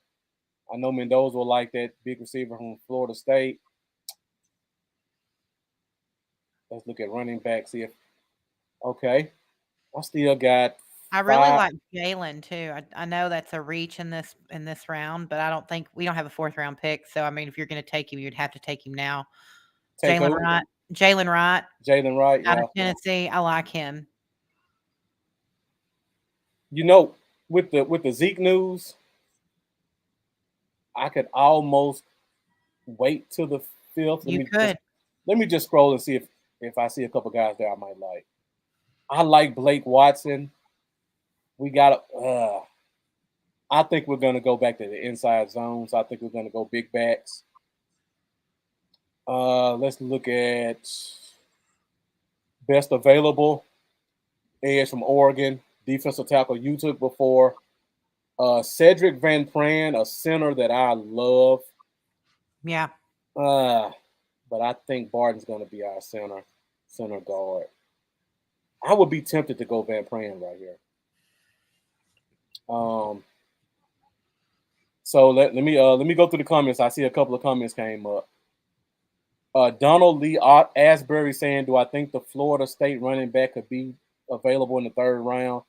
I know Mendoza will like that big receiver from Florida State. Let's look at running back. See if okay. I still got I really 5. like Jalen too. I know that's a reach in this round, but I don't think we don't have a fourth round pick. So I mean, if you're going to take him, you'd have to take him now. Take Jalen who? Wright, Jalen Wright Jalen Wright. out of Yeah. Tennessee. I like him. You know, with the Zeke news, I could almost wait till the fifth. You could. Let me just scroll and see if I see a couple guys there I might like. I like Blake Watson. We got. I think we're going to go back to the inside zones. I think we're going to go big backs. Let's look at best available edge from Oregon, defensive tackle you took before. Cedric Van Pran, a center that I love. Yeah. But I think Barton's going to be our center guard. I would be tempted to go Van Pran right here. So let me go through the comments. I see a couple of comments came up. Donald Lee Asbury saying, "Do I think the Florida State running back could be available in the third round?"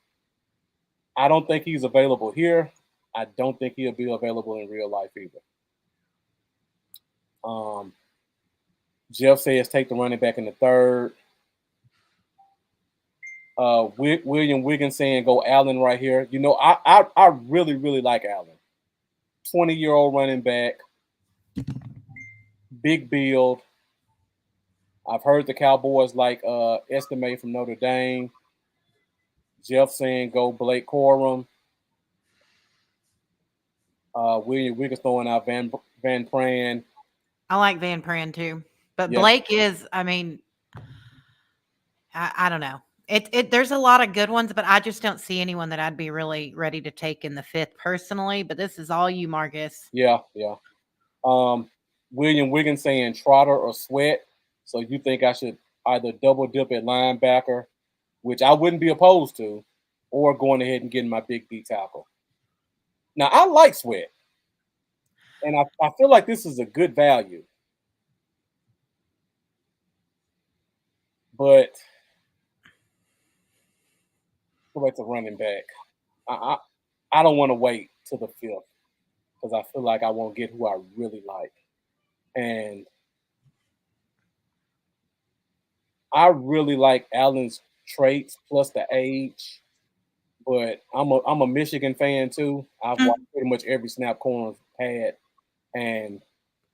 I don't think he's available here. I don't think he'll be available in real life either. Jeff says take the running back in the third. William Wiggins saying go Allen right here. You know, I really, really like Allen. 20-year-old running back, big build. I've heard the Cowboys like Estimate from Notre Dame. Jeff saying go Blake Corum. William Wiggins throwing out Van Pran. I like Van Pran too. But Yep. Blake is, I mean, I don't know. There's a lot of good ones, but I just don't see anyone that I'd be really ready to take in the fifth personally. But this is all you, Marcus. Yeah. William Wiggins saying Trotter or Sweat. So you think I should either double dip at linebacker, which I wouldn't be opposed to, or going ahead and getting my big D tackle. Now I like Sweat, and I feel like this is a good value, but go back to running back. I don't want to wait till the fifth because I feel like I won't get who I really like, and I really like Allen's traits plus the age. But I'm a Michigan fan too. I've watched pretty much every snap Corn's had, and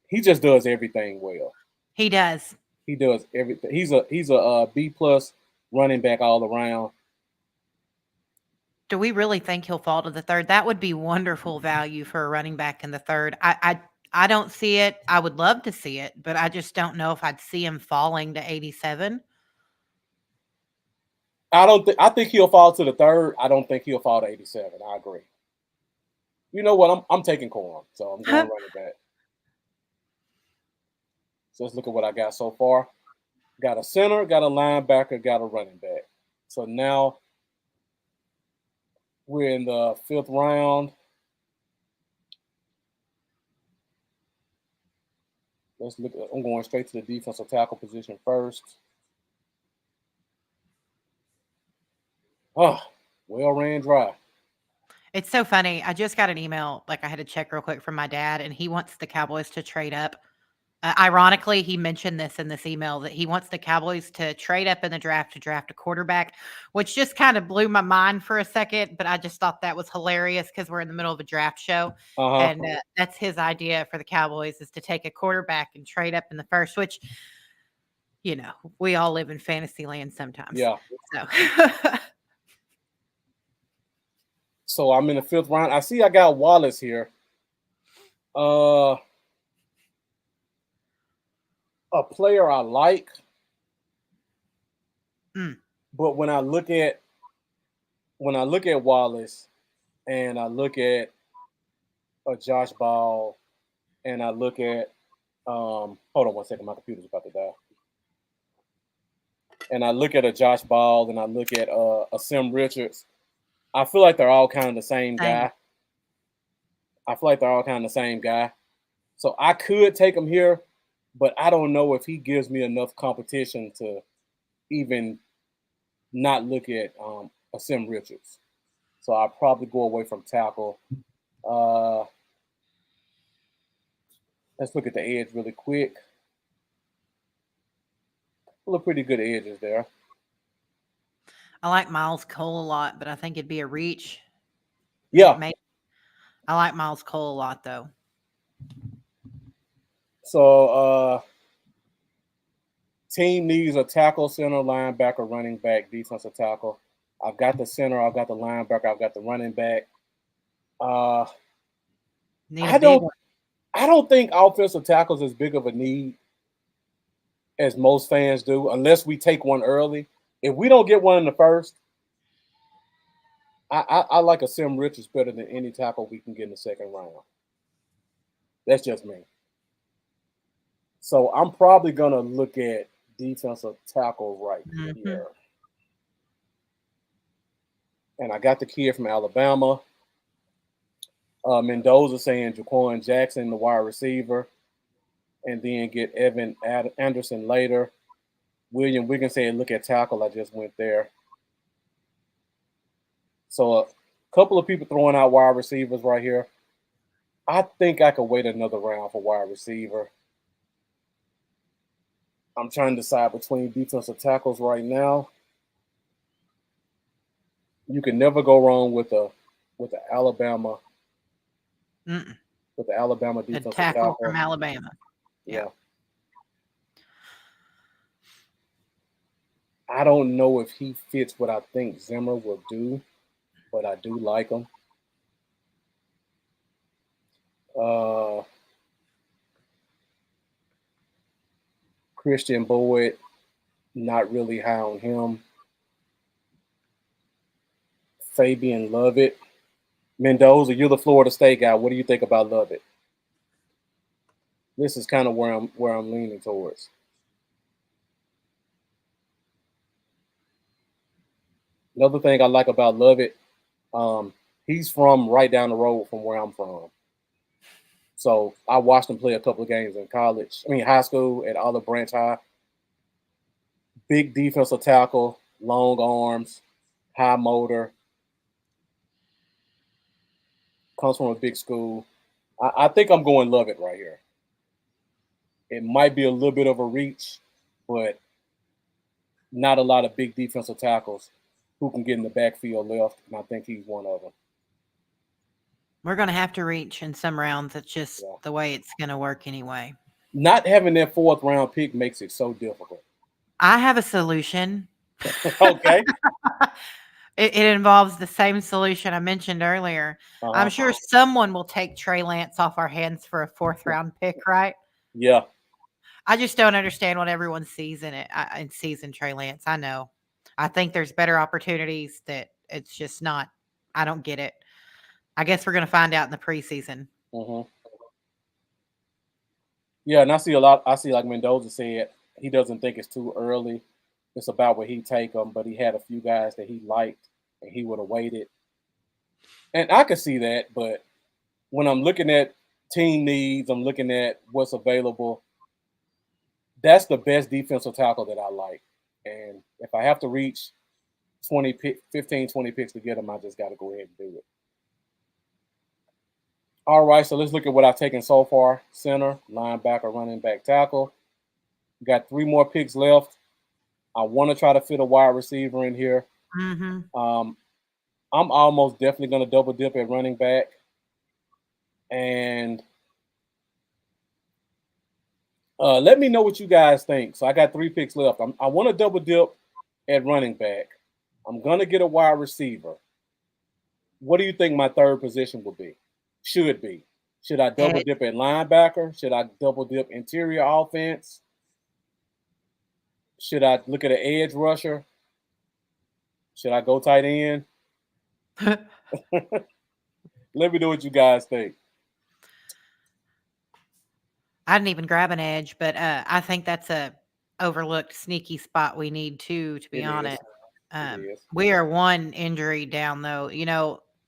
he just does everything well. He does. He does everything. He's a B plus running back all around. Do we really think he'll fall to the third? That would be wonderful value for a running back in the third. I don't see it. I would love to see it, but I just don't know if I'd see him falling to 87. I think he'll fall to the third. I don't think he'll fall to 87. I agree. You know what? I'm taking Corum, so I'm going running back. So let's look at what I got so far. Got a center, got a linebacker, got a running back. So now we're in the fifth round. Let's look. I'm going straight to the defensive tackle position first. Oh, well ran dry. It's so funny. I just got an email, like I had to check real quick from my dad, and he wants the Cowboys to trade up. Ironically, he mentioned this in this email that he wants the Cowboys to trade up in the draft to draft a quarterback, which just kind of blew my mind for a second. But I just thought that was hilarious because we're in the middle of a draft show. And that's his idea for the Cowboys is to take a quarterback and trade up in the first, which, you know, we all live in fantasy land sometimes. Yeah. So, so I'm in the fifth round. I see I got Wallace here. A player I like. But when I look at Wallace and I look at a Josh Ball and I look at hold on one second, my computer's about to die. And I look at a Josh Ball and I look at a Sim Richards. I feel like they're all kind of the same Same. guy. I feel like they're all kind of the same guy. So I could take him here, but I don't know if he gives me enough competition to even not look at a Sim Richards. So I'll probably go away from tackle. Uh, let's look at the edge really quick. Look pretty good edges there. I like Miles Cole a lot, but I think it'd be a reach. It Yeah. may. I like Miles Cole a lot though. So team needs a tackle, center, linebacker, running back, defensive tackle. I've got the center, I've got the linebacker, I've got the running back. Uh, Need a I big don't one. I don't think offensive tackles is big of a need as most fans do, unless we take one early. If we don't get one in the first, I like a Sim Richards better than any tackle we can get in the second round. That's just me. So I'm probably gonna look at defensive tackle right Hmm. here. And I got the kid from Alabama. Mendoza saying Jaquan Jackson, the wide receiver, and then get Evan Anderson later. William Wiggins saying look at tackle. I just went there. So a couple of people throwing out wide receivers right here. I think I could wait another round for wide receiver. I'm trying to decide between defensive tackles right now. You can never go wrong with the Alabama Mm-mm. with the Alabama A defensive tackle from tackle. Alabama. Yeah. Yeah, I don't know if he fits what I think Zimmer will do, but I do like him. Uh, Christian Boyd, not really high on him. Fabian Lovett, Mendoza, you're the Florida State guy. What do you think about Lovett? This is kind of where I'm leaning towards. Another thing I like about Lovett, um, he's from right down the road from where I'm from. So I watched him play a couple of games in college. I mean, high school at Olive Branch High. Big defensive tackle, long arms, high motor, comes from a big school. I think I'm going Lovett right here. It might be a little bit of a reach, but not a lot of big defensive tackles who can get in the backfield left, and I think he's one of them. We're gonna have to reach in some rounds. It's just Yeah. the way it's gonna work anyway. Not having that fourth round pick makes it so difficult. I have a solution. Okay. It involves the same solution I mentioned earlier. I'm Uh sure someone will take Trey Lance off our hands for a fourth huh. round pick, right? Yeah. I just don't understand what everyone sees in it and sees in Trey Lance. I know. I think there's better opportunities that it's just not. I don't get it. I guess we're going to find out in the preseason. Hmm. Yeah, and I see a lot. I see like Mendoza said he doesn't think it's too early. It's about where he take them, but he had a few guys that he liked, and he would have waited. And I could see that, but when I'm looking at team needs, I'm looking at what's available. That's the best defensive tackle that I like. And if I have to reach 20 pick, 15, 20 picks to get him, I just got to go ahead and do it. All right, so let's look at what I've taken so far. Center, linebacker, running back, tackle. Got three more picks left. I want to try to fit a wide receiver in here. Hmm. Um, I'm almost definitely going to double dip at running back. And let me know what you guys think. So I got three picks left. I want to double dip at running back. I'm going to get a wide receiver. What do you think my third position will be? Should be. Should I double It, dip at linebacker? Should I double dip interior offense? Should I look at an edge rusher? Should I go tight end? Let me know what you guys think. I didn't even grab an edge, but I think that's a overlooked sneaky spot we need too, to be It is. honest. It is. We are one injury down, though.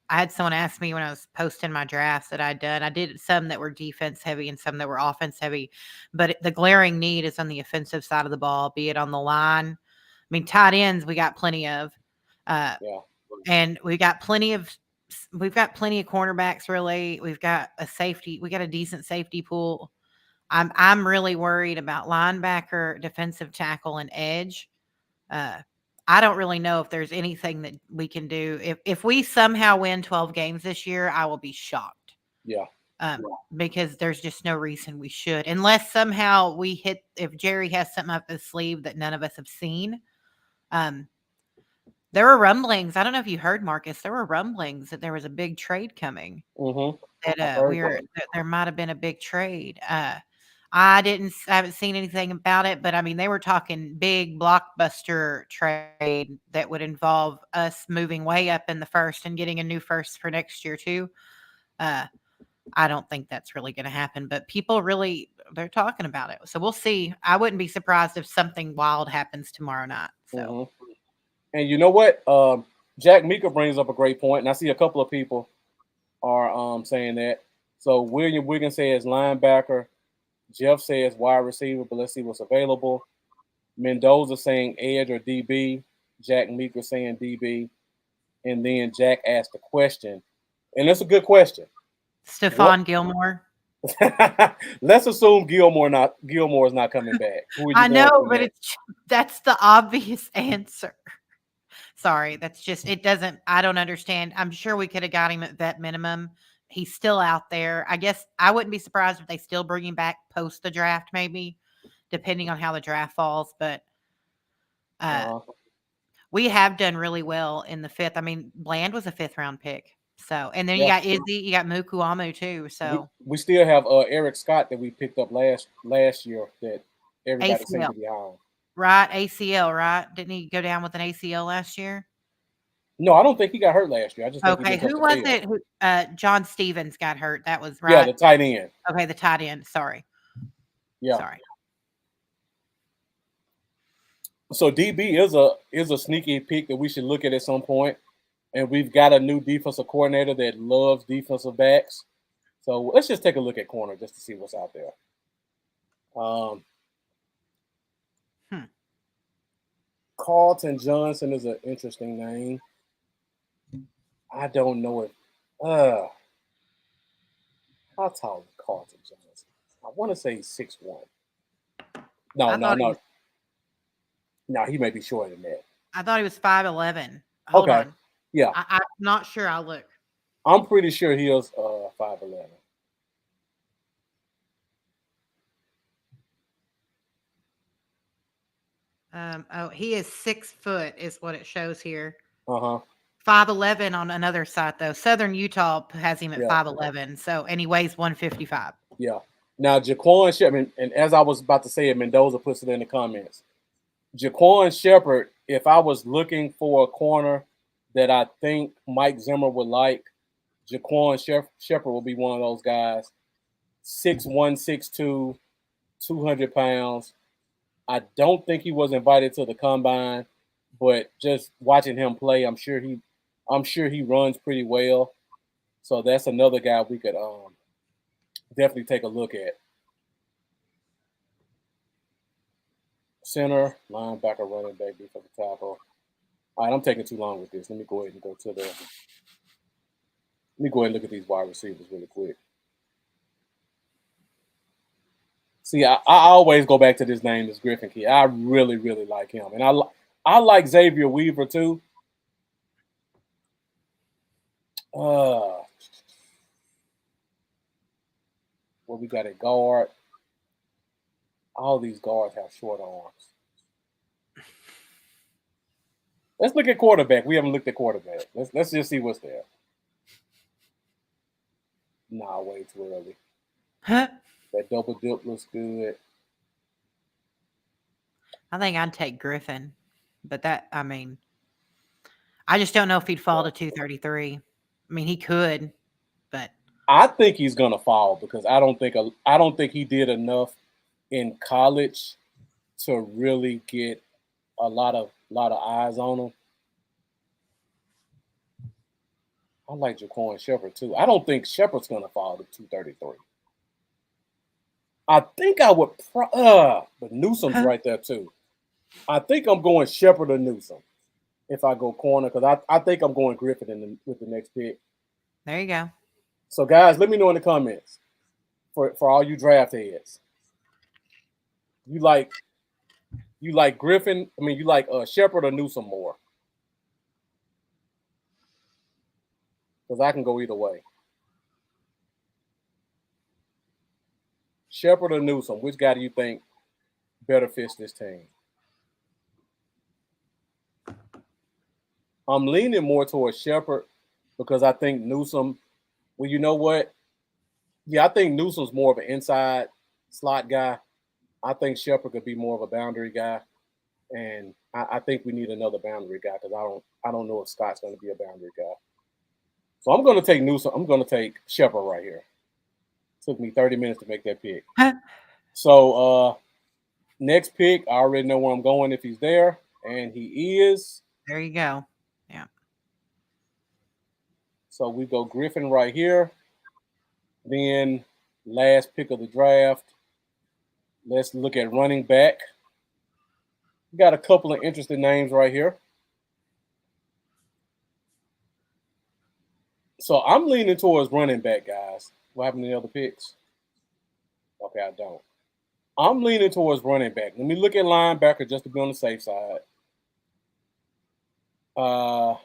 I had someone ask me when I was posting my drafts that I'd done. I did some that were defense heavy and some that were offense heavy, but the glaring need is on the offensive side of the ball, be it on the line. I mean, tight ends we got plenty of, Yeah. and we've got plenty of cornerbacks. Really, we've got a safety. We got a decent safety pool. I'm really worried about linebacker, defensive tackle, and edge. Uh, I don't really know if there's anything that we can do. If we somehow win 12 games this year, I will be shocked. Yeah. Because there's just no reason we should, unless somehow if Jerry has something up his sleeve that none of us have seen. There were rumblings. I don't know if you heard, Marcus. There were rumblings that there was a big trade coming. Mm-hmm. That That. there might have been a big trade. I haven't seen anything about it, but I mean, they were talking big blockbuster trade that would involve us moving way up in the first and getting a new first for next year too. I don't think that's really going to happen, but they're talking about it. So we'll see. I wouldn't be surprised if something wild happens tomorrow night. So. Mm-hmm. And you know what? Jack Meeker brings up a great point, and I see a couple of people are saying that. So William Wiggins says linebacker. Jeff says wide receiver, but let's see what's available. Mendoza saying edge or DB. Jack Meeker saying DB. And then Jack asked a question, and it's a good question. Stephon Gilmore. Let's assume Gilmore is not coming back. I know, but that's the obvious answer. Sorry, it doesn't. I don't understand. I'm sure we could have got him at vet minimum. He's still out there. I guess I wouldn't be surprised if they still bring him back post the draft, maybe, depending on how the draft falls. But we have done really well in the fifth. I mean, Bland was a 5th round pick. So, and then you got Izzy, you got Mukuamu too. So we still have Eric Scott that we picked up last year that everybody seemed to be on. Right, ACL, right? Didn't he go down with an ACL last year? No, I don't think he got hurt last year. I just think okay. Who was it? John Stevens got hurt. That was right. Yeah, the tight end. Okay, the tight end. Sorry. Yeah. Sorry. So DB is a sneaky pick that we should look at some point, and we've got a new defensive coordinator that loves defensive backs. So let's just take a look at corner just to see what's out there. Carlton Johnson is an interesting name. I don't know if how tall is Carlton Johnson? I want to say 6'1". No. No, he may be shorter than that. I thought he was 5'11". Hold on. Yeah. I'm not sure. I'll look. I'm pretty sure he is 5'11". He is 6 foot, is what it shows here. 5'11" on another site though. Southern Utah has him at 5'11". So, and he weighs 155. Yeah. Now Jaquan Shepard, and as I was about to say it, Mendoza puts it in the comments. Jaquan Shepard, if I was looking for a corner that I think Mike Zimmer would like, Jaquan Shepard will be one of those guys. 6'1", 6'2", 200 pounds. I don't think he was invited to the combine, but just watching him play, I'm sure he runs pretty well. So that's another guy we could definitely take a look at. Center, linebacker, running back, defensive tackle. All right, I'm taking too long with this. Let me go ahead and look at these wide receivers really quick. See, I always go back to this name, this Griffin kid. I really, really like him. And I like Xavier Weaver too. Well, we got a guard. All these guards have short arms. Let's look at quarterback. We haven't looked at quarterback. Let's just see what's there. Nah, way too early. That double dip looks good. I think I'd take Griffin, but I just don't know if he'd fall to 233. I mean, he could, but I think he's gonna fall because I don't think he did enough in college to really get a lot of eyes on him. I like Jaquan Shepard too. I don't think Shepard's gonna fall to 233. I think I would, but Newsom's Huh. right there too. I think I'm going Shepard or Newsom if I go corner because I think I'm going Griffin with the next pick. There you go. So guys, let me know in the comments for all you draft heads. You like Griffin? I mean, you like Shepard or Newsom more? Because I can go either way. Shepard or Newsom? Which guy do you think better fits this team? I'm leaning more towards Shepard because I think Newsom. Well, you know what? Yeah, I think Newsom's more of an inside slot guy. I think Shepard could be more of a boundary guy, and I think we need another boundary guy because I don't know if Scott's going to be a boundary guy. So I'm going to take Newsom. I'm going to take Shepard right here. Took me 30 minutes to make that pick. Huh. So next pick, I already know where I'm going if he's there, and he is. There you go. Yeah. So we go Griffin right here. Then last pick of the draft. Let's look at running back. We got a couple of interesting names right here. So I'm leaning towards running back, guys. What happened to the other picks? Okay, I don't. I'm leaning towards running back. Let me look at linebacker just to be on the safe side. Uh,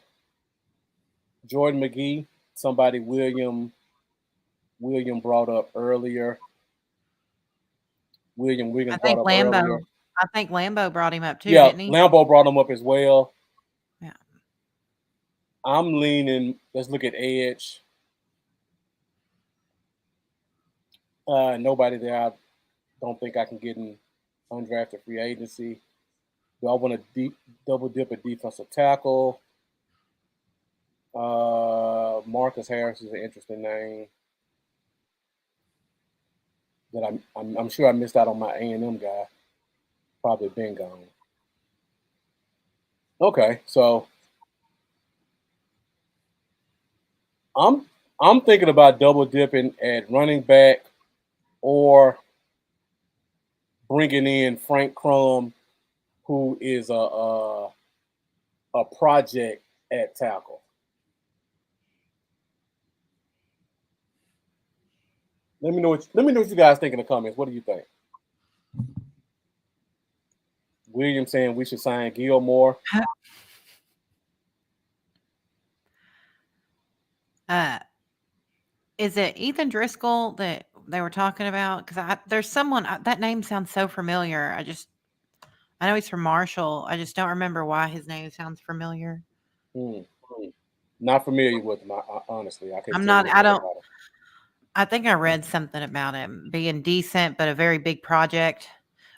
Jordan McGee, somebody William brought up earlier. William I Wiggins brought think up earlier. Lambo brought him up too, Yeah, didn't he? Lambeau brought him up as well. Yeah. I'm leaning. Let's look at edge. Nobody there. I don't think I can get in undrafted free agency. Do I want to double dip a defensive tackle? Marcus Harris is an interesting name that I'm sure I missed out on my A&M guy. Probably been gone. Okay, so I'm I'm thinking about double dipping at running back or bringing in Frank Crum, who is a project at tackle. Let me know what you guys think in the comments. What do you think? William saying we should sign Gilmore. Uh, is it Ethan Driscoll that they were talking about? Because there's someone that name sounds so familiar. I know he's from Marshall. I just don't remember why his name sounds familiar. Hmm. Not familiar with him. Honestly, I couldn't I'm tell you not. I anything don't. about him. I think I read something about him being decent, but a very big project.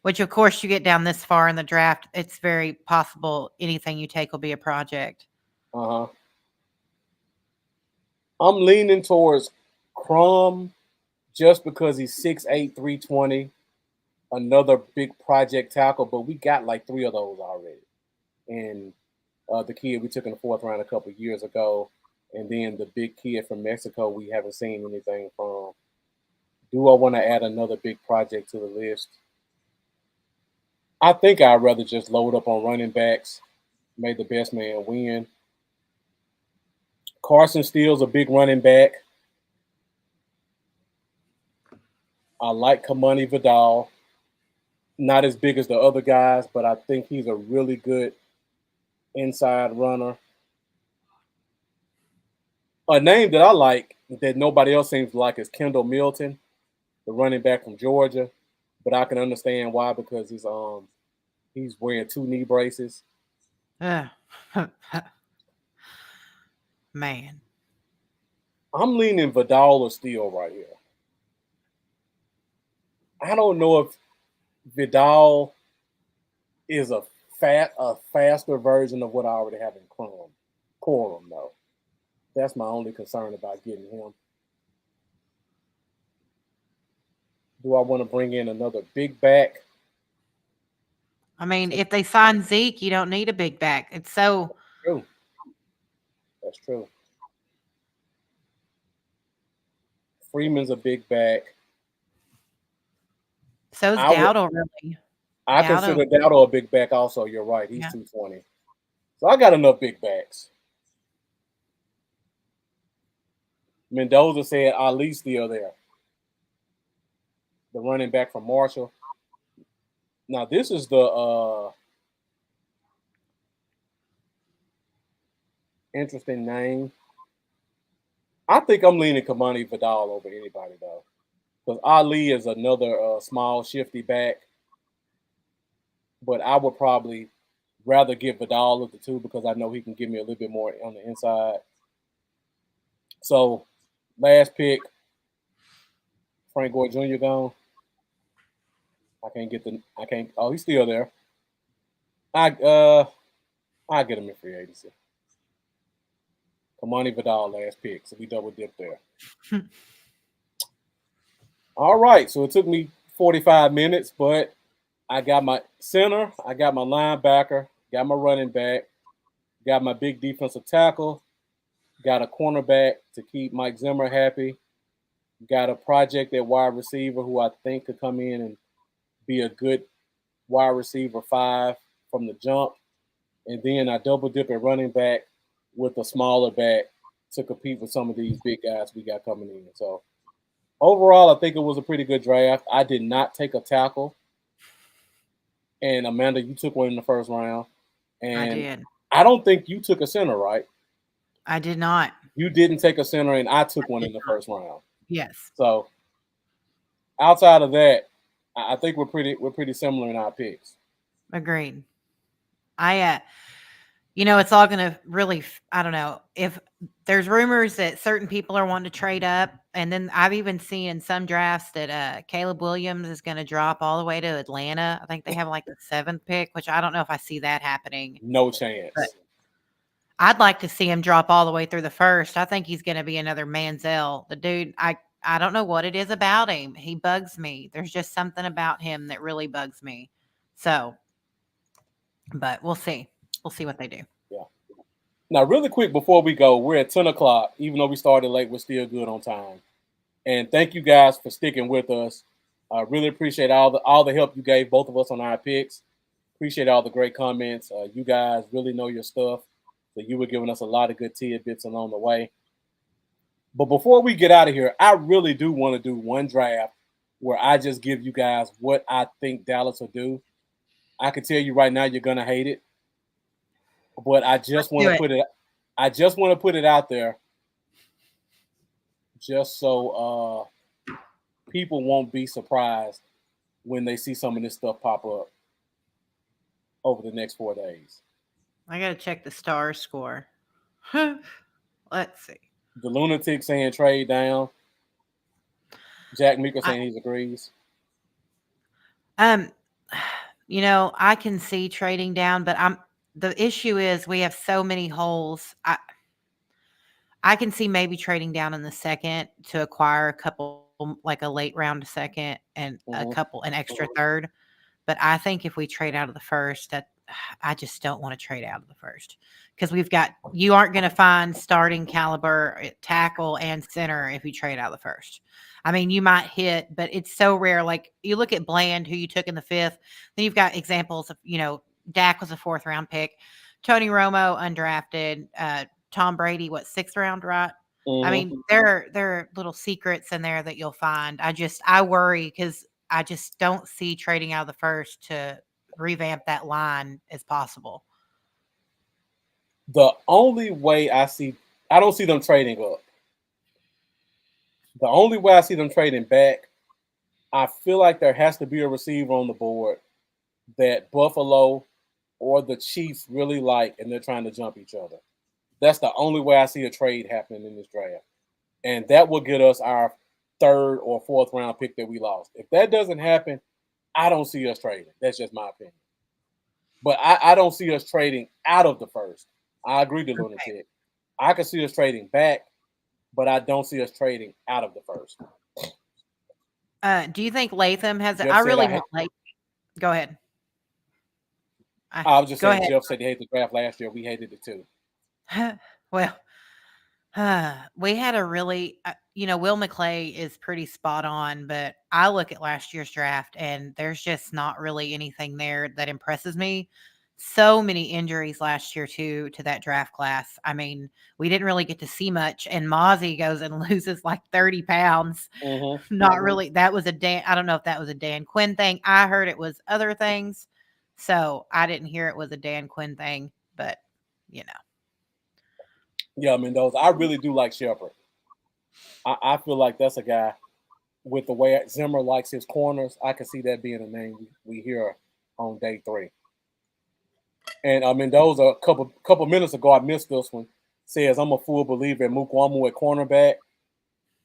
Which, of course, you get down this far in the draft, it's very possible anything you take will be a project. Uh huh. I'm leaning towards Crum just because he's 6'8", 320, another big project tackle, but we got like three of those already. And the kid we took in the fourth round a couple of years ago, and then the big kid from Mexico we haven't seen anything from. Do I want to add another big project to the list? I think I'd rather just load up on running backs, make the best man win. Carson Steele's a big running back. I like Kamani Vidal. Not as big as the other guys, but I think he's a really good inside runner. A name that I like that nobody else seems to like is Kendall Milton, the running back from Georgia. But I can understand why because he's wearing two knee braces. Ugh. Man. I'm leaning Vidal or Steele right here. I don't know if Vidal is a faster version of what I already have in Corum though. That's my only concern about getting him. Do I want to bring in another big back? I mean, if they sign Zeke, you don't need a big back. It's so True. That's true. Freeman's a big back. So's I would Dowdle, really. I Dowdle, consider Dowdle a big back also. You're right. He's yeah. 220. So I got enough big backs. Mendoza said Ali's still there, the running back from Marshall. Now this is the interesting name. I think I'm leaning Kamani Vidal over anybody though, because Ali is another small, shifty back. But I would probably rather give Vidal of the two because I know he can give me a little bit more on the inside. So last pick, Frank Gore Jr. gone. I can't get the. I can't. Oh, he's still there. I I get him in free agency. Kamani Vidal last pick, so we double dip there. All right, so it took me 45 minutes, but I got my center, I got my linebacker, got my running back, got my big defensive tackle, got a cornerback to keep Mike Zimmer happy, got a project at wide receiver who I think could come in and be a good wide receiver 5 from the jump. And then I double dip at running back with a smaller back to compete with some of these big guys we got coming in. So overall, I think it was a pretty good draft. I did not take a tackle. And Amanda, you took one in the first round. I And did. I don't think you took a center, right? I did not. You didn't take a center, and I I took one did in the not. first round. Yes. So outside of that, I think we're pretty similar in our picks. Agreed. I it's all going to really, I don't know if there's rumors that certain people are wanting to trade up. And then I've even seen in some drafts that Caleb Williams is going to drop all the way to Atlanta. I think they have like the 7th pick, which I don't know if I see that happening. No But chance. I'd like to see him drop all the way through the first. I think he's going to be another Manziel. The dude, I don't know what it is about him. He bugs me. There's just something about him that really bugs me. So, but we'll see. We'll see what they do. Yeah. Now, really quick before we go, we're at 10 o'clock. Even though we started late, we're still good on time. And thank you guys for sticking with us. I really appreciate all the help you gave both of us on our picks. Appreciate all the great comments. You guys really know your stuff. So you were giving us a lot of good tidbits along the way. But before we get out of here, I really do want to do one draft where I just give you guys what I think Dallas will do. I can tell you right now you're gonna hate it, but I Let's just want do to it. put it. I just want to put it out there, just so people won't be surprised when they see some of this stuff pop up over the next 4 days. I got to check the star score. Let's see. The lunatic saying trade down. Jack Meeker I, saying he agrees. um, I can see trading down, but the issue is we have so many holes. I can see maybe trading down in the second to acquire a couple, like a late round second and Mm-hmm. an extra third. But I think if we trade out of the first, that I just don't want to trade out of the first because you aren't going to find starting caliber tackle and center if you trade out of the first. I mean, you might hit, but it's so rare. Like you look at Bland, who you took in the 5th, then you've got examples of, Dak was a 4th round pick, Tony Romo undrafted, Tom Brady, 6th round, right? I Mm-hmm. mean, there are little secrets in there that you'll find. I worry because I just don't see trading out of the first to revamp that line as possible. The only way I don't see them trading up. The only way I see them trading back, I feel like there has to be a receiver on the board that Buffalo or the Chiefs really like, and they're trying to jump each other. That's the only way I see a trade happening in this draft. And that will get us our 3rd or 4th round pick that we lost. If that doesn't happen, I don't see us trading. That's just my opinion. But I don't see us trading out of the first. I agree to Okay. Lunatic. I can see us trading back, but I don't see us trading out of the first. Do you think Latham has? Jeff I said really I want Latham. Go ahead. I was just Go saying ahead. Jeff said he hated the draft last year. We hated it too. Well, We had a really, Will McClay is pretty spot on, but I look at last year's draft and there's just not really anything there that impresses me. So many injuries last year too to that draft class. I mean, we didn't really get to see much, and Mozzie goes and loses like 30 pounds. Mm-hmm. Not really. That was a Dan. I don't know if that was a Dan Quinn thing. I heard it was other things, so I didn't hear it was a Dan Quinn thing. But you know, Yeah, Mendoza. I really do like Shepard. I feel like that's a guy with the way Zimmer likes his corners. I can see that being a name we hear on day 3. And Mendoza, a couple minutes ago, I missed this one. Says I'm a full believer in Mukwamu at cornerback.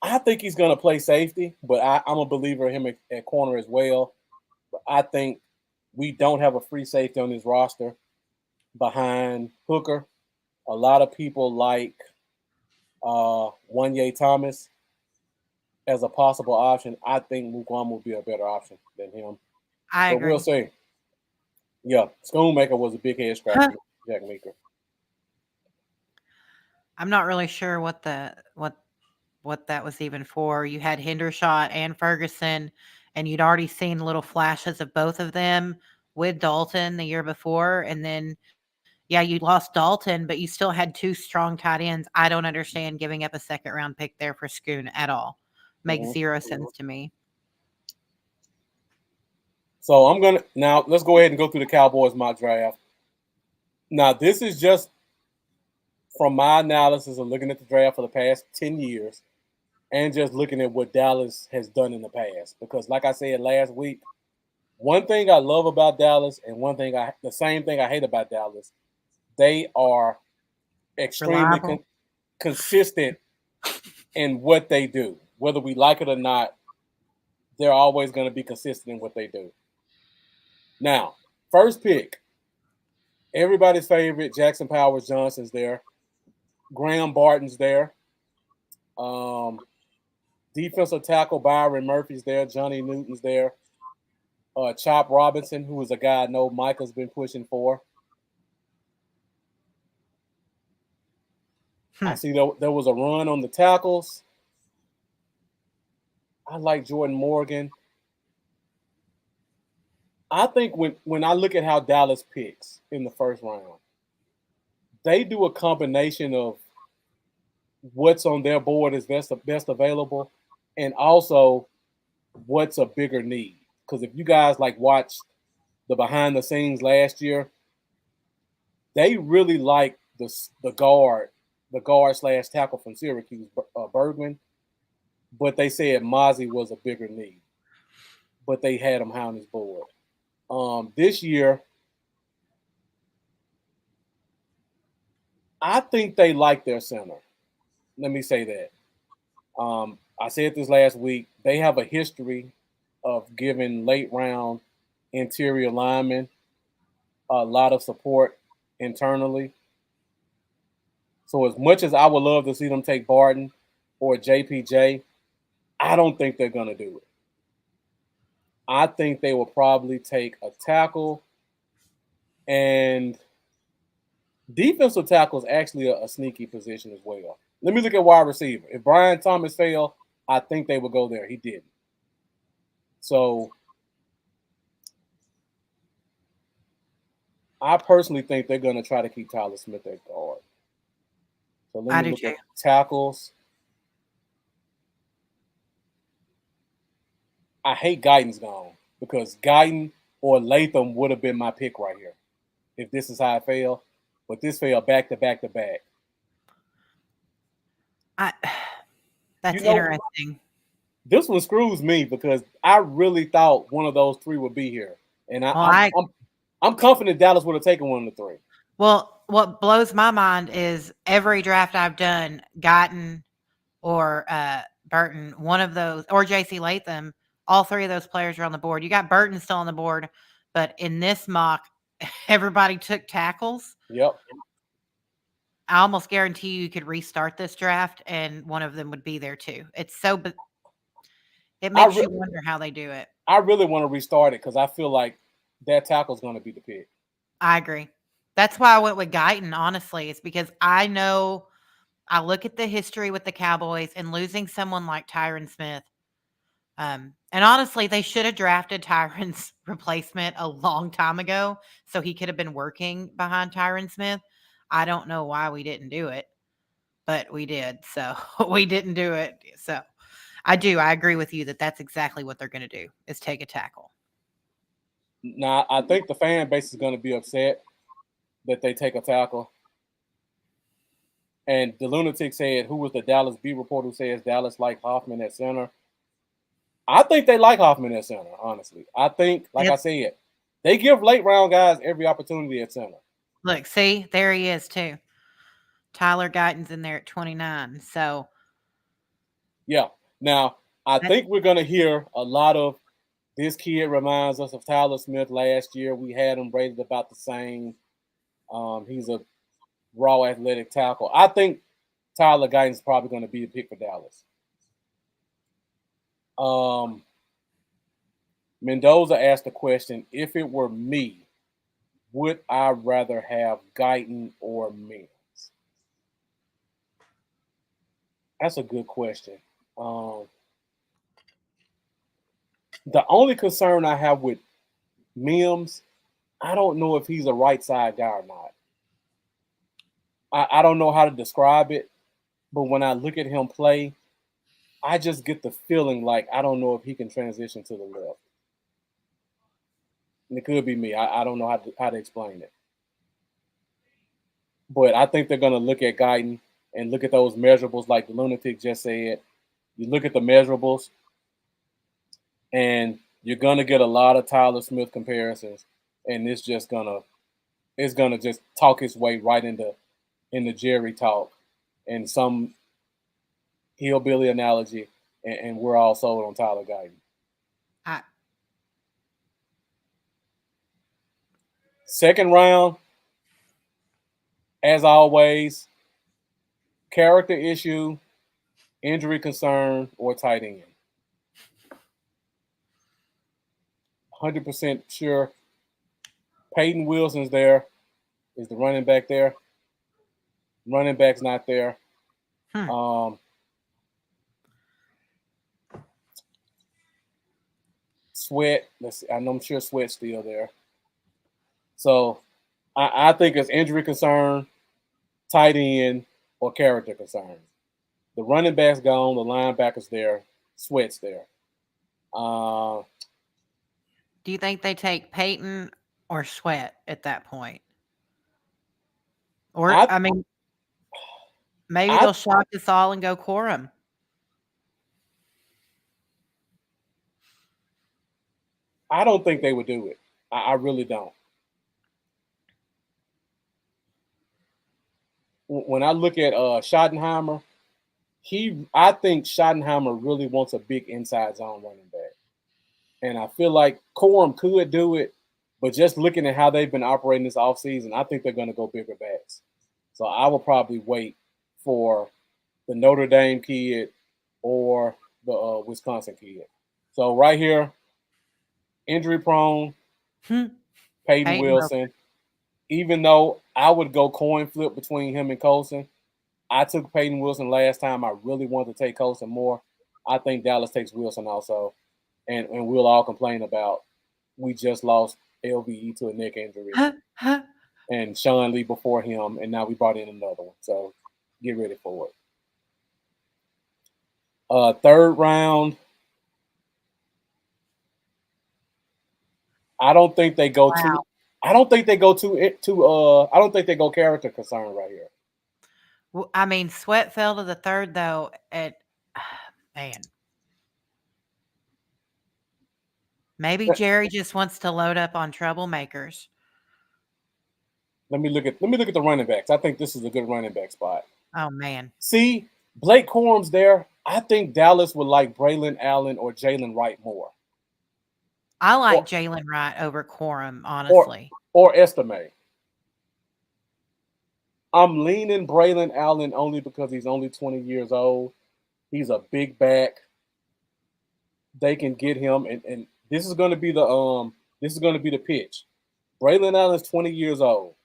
I think he's going to play safety, but I'm a believer in him at corner as well. But I think we don't have a free safety on this roster behind Hooker. A lot of people like Wanye Thomas as a possible option. I think Mukwamu would be a better option than him. I But we'll agree. see. Yeah, Schoonmaker was a big head scratcher, Jack Meeker. I'm not really sure what that was even for. You had Hendershot and Ferguson, and you'd already seen little flashes of both of them with Dalton the year before, and then yeah, you lost Dalton, but you still had two strong tight ends. I don't understand giving up a second round pick there for Schoon at all. Makes Mhm. zero sense to me. So I'm gonna now let's go ahead and go through the Cowboys mock draft. Now this is just from my analysis of looking at the draft for the past 10 years and just looking at what Dallas has done in the past. Because like I said last week, one thing I love about Dallas and the same thing I hate about Dallas, they are extremely Reliable. consistent in what they do. Whether we like it or not, they're always going to be consistent in what they do. Now, first pick, everybody's favorite Jackson Powers Johnson's there. Graham Barton's there. Um, defensive tackle Byron Murphy's there. Johnny Newton's there. Chop Robinson, who is a guy I know Micah's been pushing for. I Hmm. see there was a run on the tackles. I like Jordan Morgan. I think when I look at how Dallas picks in the first round, they do a combination of what's on their board is best available, and also what's a bigger need. Because if you guys like watched the behind the scenes last year, they really like the guard slash tackle from Syracuse, Bergman. But they said Mozzie was a bigger need, but they had him high on his board. This year, I think they like their center. Let me say that. I said this last week. They have a history of giving late round interior linemen a lot of support internally. So as much as I would love to see them take Barton or JPJ, I don't think they're going to do it. I think they will probably take a tackle, and defensive tackle is actually a sneaky position as well. Let me look at wide receiver. If Brian Thomas failed, I think they would go there. He didn't. So I personally think they're going to try to keep Tyler Smith at guard. So let I me do look too. at tackles. I hate Guyton's gone because Guyton or Latham would have been my pick right here if this is how it fell. But this fell back to back to back. I You That's know, interesting. this one screws me because I really thought one of those three would be here, and Well, I I'm confident Dallas would have taken one of the three. well, what blows my mind is every draft I've done, gotten or Burton, one of those, or JC Latham, all three of those players are on the board. You got Burton still on the board, but in this mock, everybody took tackles. Yep. I almost guarantee you could restart this draft and one of them would be there too. It I makes re- you wonder how they do it. I really want to restart it because I feel like that tackle is going to be the pick. I agree. That's why I went with Guyton, honestly. It's because I know I look at the history with the Cowboys and losing someone like Tyron Smith. And honestly, they should have drafted Tyron's replacement a long time ago so he could have been working behind Tyron Smith. I don't know why we didn't do it, but we did. So we didn't do it. So I agree with you that that's exactly what they're going to do is take a tackle. Now, I think the fan base is going to be upset that they take a tackle. And the lunatic said, who was the Dallas beat reporter who says Dallas like Hoffman at center? I think they like Hoffman at center, honestly. I think, like I said, they give late round guys every opportunity at center. Look, see, there he is too. Tyler Guyton's in there at 29. So yeah. Now, I think we're going to hear a lot of this kid reminds us of Tyler Smith last year. We had him rated about the same. He's a raw athletic tackle. I think Tyler Guyton's probably going to be the pick for Dallas. Mendoza asked the question, if it were me, would I rather have Guyton or Mims? That's a good question. The only concern I have with Mims, I don't know if he's a right side guy or not. I don't know how to describe it, but when I look at him play, I just get the feeling like I don't know if he can transition to the left. And it could be me. I don't know how to explain it. But I think they're going to look at Guyton and look at those measurables like the lunatic just said. You look at the measurables, and you're going to get a lot of Tyler Smith comparisons, and it's gonna just talk its way right into Jerry talk and some hillbilly analogy, and we're all sold on Tyler Guyton. Second round, as always, character issue, injury concern, or tight end. 100% sure Peyton Wilson's there. Is the running back there? Running back's not there. Sweat. Let's see. I'm sure Sweat's still there. So I think it's injury concern, tight end, or character concern. The running back's gone. The linebacker's there. Sweat's there. Do you think they take Peyton or Sweat at that point? Or I mean, maybe they'll shock us all and go Corum. I don't think they would do it. I really don't. When I look at Schottenheimer, I think Schottenheimer really wants a big inside zone running back. And I feel like Corum could do it, but just looking at how they've been operating this offseason, I think they're going to go bigger backs. So I will probably wait for the Notre Dame kid or the Wisconsin kid. So right here, injury prone, Peyton Wilson. Even though I would go coin flip between him and Colson, I took Peyton Wilson last time. I really wanted to take Colson more. I think Dallas takes Wilson also. And we'll all complain about we just lost LVE to a neck injury. And Sean Lee before him, and now we brought in another one. So get ready for it. Third round, I don't think they go to. I don't think they go I don't think they go character concern right here. Well, I mean, Sweat fell to the third though. Man, maybe Jerry just wants to load up on troublemakers. Let me look at the running backs. I think this is a good running back spot. Oh man. See, Blake Corum's there. I think Dallas would like Braylon Allen or Jalen Wright more. I like Jalen Wright over Corum, honestly. Or Estime. I'm leaning Braylon Allen only because he's only 20 years old. He's a big back. They can get him, and this is going to be the pitch. Braylon Allen's 20 years old.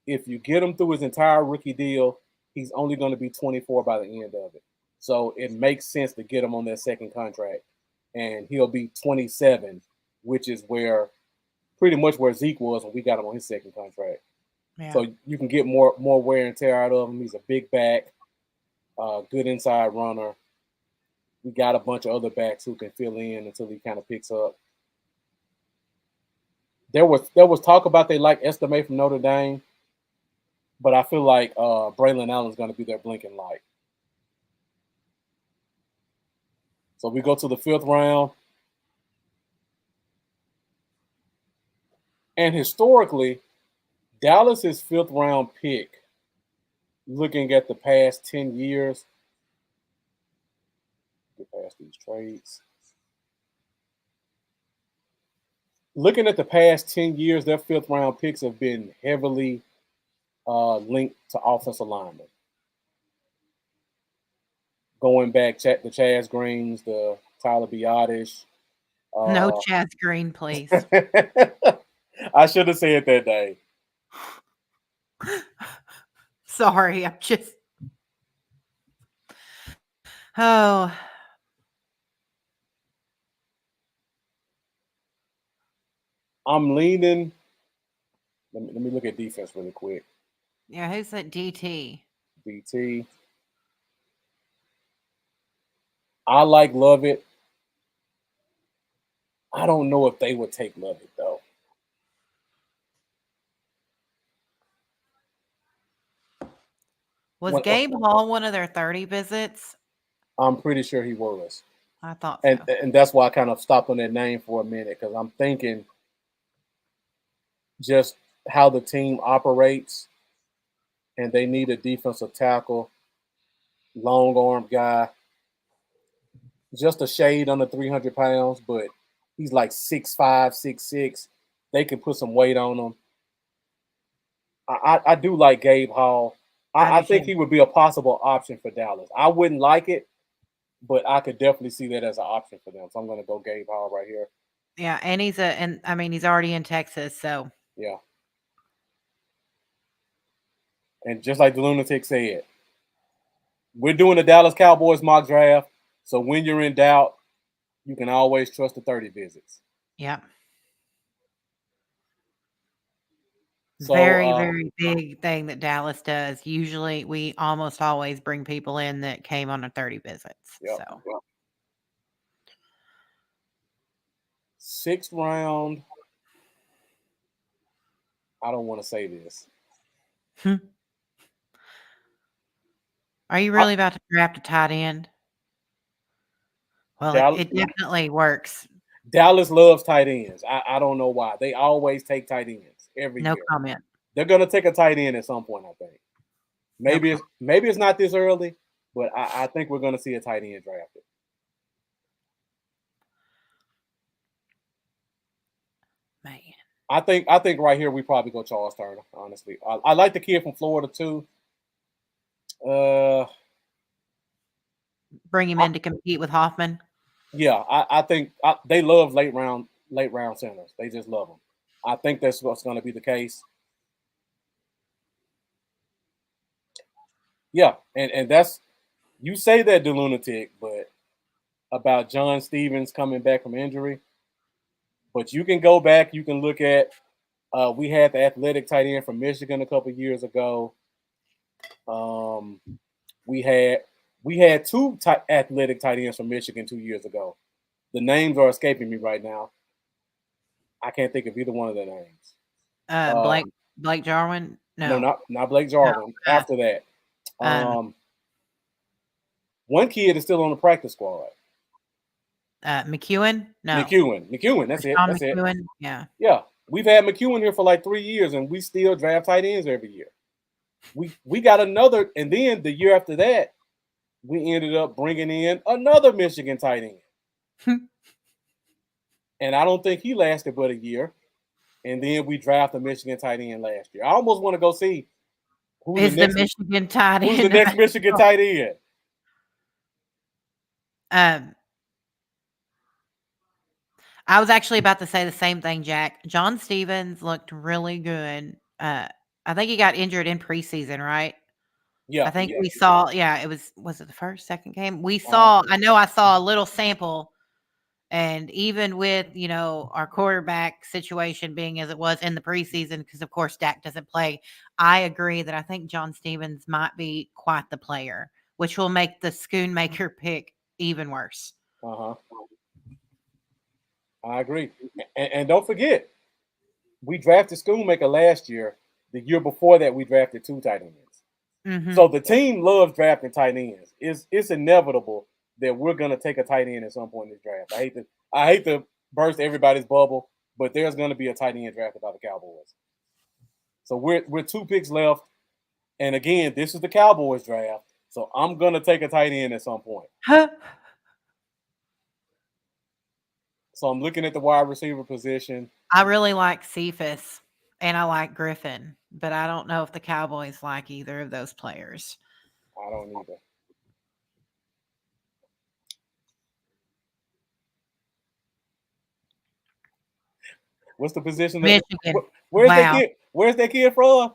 If you get him through his entire rookie deal, He's only going to be 24 by the end of it. So it makes sense to get him on that second contract. And he'll be 27, which is where pretty much where Zeke was when we got him on his second contract. Yeah. So you can get more wear and tear out of him. He's a big back, good inside runner. We got a bunch of other backs who can fill in until he kind of picks up. There was talk about they like Estimate from Notre Dame, but I feel like Braylon Allen's going to be their blinking light. So we go to the fifth round, and historically, Dallas's fifth round pick, looking at the past 10 years, get past these trades. Looking at the past 10 years, their fifth round picks have been heavily linked to offensive linemen. Going back, the Chaz Greens, the Tyler Biotish. No Chaz Green, please. I should have said that day. Sorry, I'm just. Oh, I'm leaning. Let me look at defense really quick. yeah. Who's that DT? DT. I like Lovett. I don't know if they would take Lovett though. Was Gabe Hall one of their 30 visits? I'm pretty sure he was. I thought And so. and that's why I kind of stopped on that name for a minute because I'm thinking just how the team operates, and they need a defensive tackle, long arm guy, just a shade under 300 pounds, but he's like 6'5", 6'6". They can put some weight on him. I do like Gabe Hall. I think he would be a possible option for Dallas. I wouldn't like it, but I could definitely see that as an option for them. So I'm going to go Gabe Hall right here. Yeah, and he's already in Texas, so yeah. And just like the lunatic said, we're doing the Dallas Cowboys mock draft. So when you're in doubt, you can always trust the 30 visits. Yeah. So, very big thing that Dallas does. Usually, we almost always bring people in that came on a 30 visits. Yep, so, yep. Sixth round. I don't want to say this. Are you really about to draft a tight end? Well, it definitely works. Dallas loves tight ends. I don't know why. They always take tight ends every No year. comment. They're gonna take a tight end at some point, I think. Maybe it's not this early, but I think we're gonna see a tight end drafted. Man. I think right here we probably go Charles Turner, honestly. I like the kid from Florida too. Bring him in to compete with Hoffman. Yeah, I think they love late round centers. They just love them. I think that's what's going to be the case. Yeah, and that's you say that, the lunatic, but about John Stevens coming back from injury. But you can go back. You can look at. We had the athletic tight end from Michigan a couple years ago. We had two athletic tight ends from Michigan 2 years ago. The names are escaping me right now. I can't think of either one of their names. Blake Jarwin? No, No. not Blake Jarwin. No, After that, one kid is still on the practice squad. McEwen? No. McEwen. That's it. That's McEwen? it. Yeah. Yeah, we've had McEwen here for like 3 years, and we still draft tight ends every year. We got another, and then the year after that, we ended up bringing in another Michigan tight end. And I don't think he lasted but a year. And then we drafted a Michigan tight end last year. I almost want to go see who's the Michigan tight end. Who's the next Michigan tight end? I was actually about to say the same thing, Jack. John Stevens looked really good. I think he got injured in preseason, right? Yeah, I think yeah. we saw, yeah, was it the first, second game? We Uh-huh. saw, I know I saw a little sample, and even with, our quarterback situation being as it was in the preseason, because of course Dak doesn't play, I agree that I think John Stevens might be quite the player, which will make the Schoonmaker pick even worse. Uh-huh. I agree. And don't forget, we drafted Schoonmaker last year. The year before that, we drafted 2 tight ends. Mhm. So the team loves drafting tight ends. It's inevitable that we're gonna take a tight end at some point in this draft. I hate to burst everybody's bubble, but there's gonna be a tight end drafted by the Cowboys. So we're 2 picks left. And again, this is the Cowboys draft. So I'm gonna take a tight end at some point. So I'm looking at the wide receiver position. I really like Cephas and I like Griffin, but I don't know if the Cowboys like either of those players. I don't either. What's the position of Michigan. where's that Wow. kid? Where's that kid from?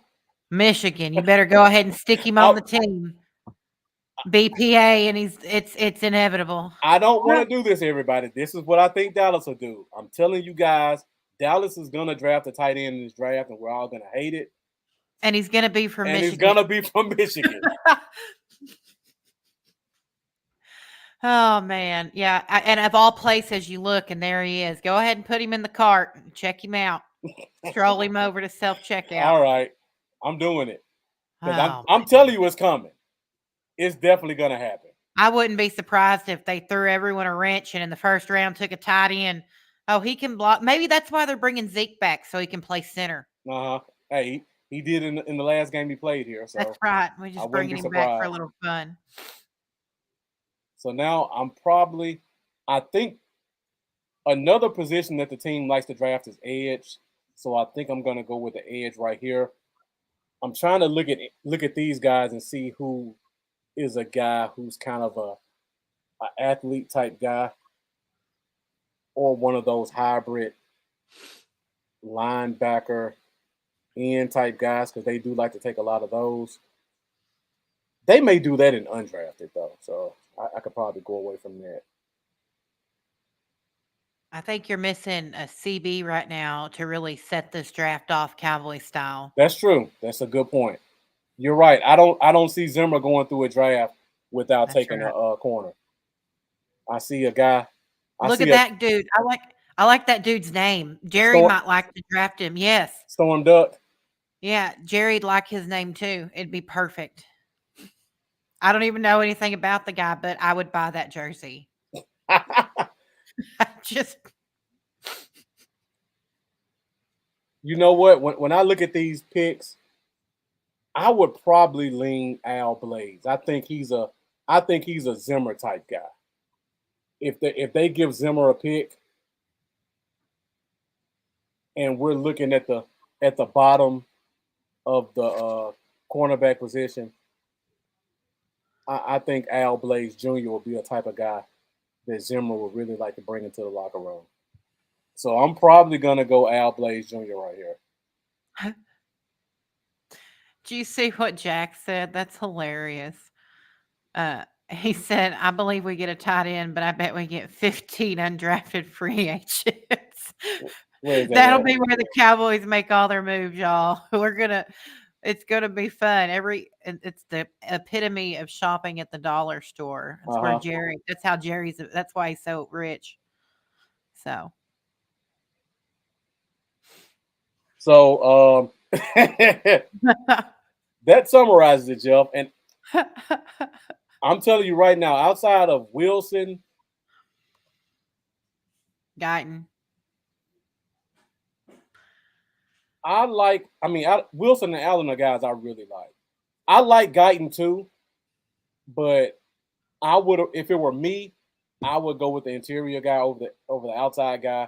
Michigan. You better go ahead and stick him on I, the team. BPA, and it's inevitable. I don't want to do this, everybody. This is what I think Dallas will do. I'm telling you guys, Dallas is gonna draft a tight end in this draft, and we're all gonna hate it. And he's gonna be from And he's Michigan. gonna be from Michigan. Oh man, yeah. And of all places, you look and there he is. Go ahead and put him in the cart and check him out. Stroll him over to self checkout. All right, I'm doing it because Oh, I'm telling you it's coming. It's definitely gonna happen. I wouldn't be surprised if they threw everyone a wrench and in the first round took a tight end. Oh, he can block. Maybe that's why they're bringing Zeke back so he can play center. Uh huh. Hey, he did in the last game he played here, so That's right. We're I just wouldn't bringing be him back for a surprised. little fun. So now I think another position that the team likes to draft is edge. So I think I'm going to go with the edge right here. I'm trying to look at these guys and see who is a guy who's kind of a athlete type guy, or one of those hybrid linebacker end type guys, because they do like to take a lot of those. They may do that in undrafted though, so I could probably go away from that. I think you're missing a CB right now to really set this draft off Cowboy style. That's true. That's a good point. You're right. I don't see Zimmer going through a draft without That's taking right. a corner. I see a guy. I Look see at a that dude. I like that dude's name. Jerry storm, might like to draft him. Yes. storm duck. Yeah, Jerry'd like his name too. It'd be perfect. I don't even know anything about the guy, but I would buy that jersey. Just You know what? When I look at these picks, I would probably lean Al Blaze. I think he's a Zimmer type guy. If they give Zimmer a pick and we're looking at the bottom of the cornerback position, I think Al Blaze Jr. will be a type of guy that Zimmer would really like to bring into the locker room. So I'm probably gonna go Al Blaze Jr. right here. do you see what Jack said? That's hilarious. He said, "I believe we get a tight end, but I bet we get 15 undrafted free agents." Where is that That'll at? be where the Cowboys make all their moves, y'all. It's gonna be fun. It's the epitome of shopping at the dollar store. That's where Uh-huh. Jerry. That's how Jerry's. That's why he's so rich. So So that summarizes it, Jeff. And I'm telling you right now, outside of Wilson, Guyton. Wilson and Allen are guys I really like. I like Guyton too, but I would, if it were me, I would go with the interior guy over the outside guy.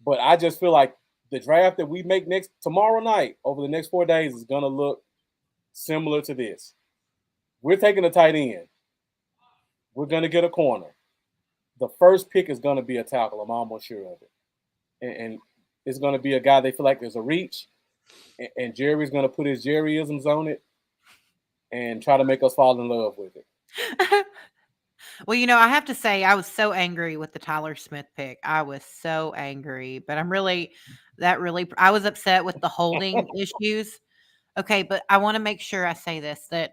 But I just feel like the draft that we make tomorrow night over the next 4 days is gonna look similar to this. We're taking a tight end. We're gonna get a corner. The first pick is gonna be a tackle. I'm almost sure of it, and it's gonna be a guy they feel like there's a reach, and Jerry's gonna put his Jerryisms on it. and try to make us fall in love with it. Well, I have to say I was so angry with the Tyler Smith pick. I was so angry, but I was upset with the holding issues. Okay, but I want to make sure I say this that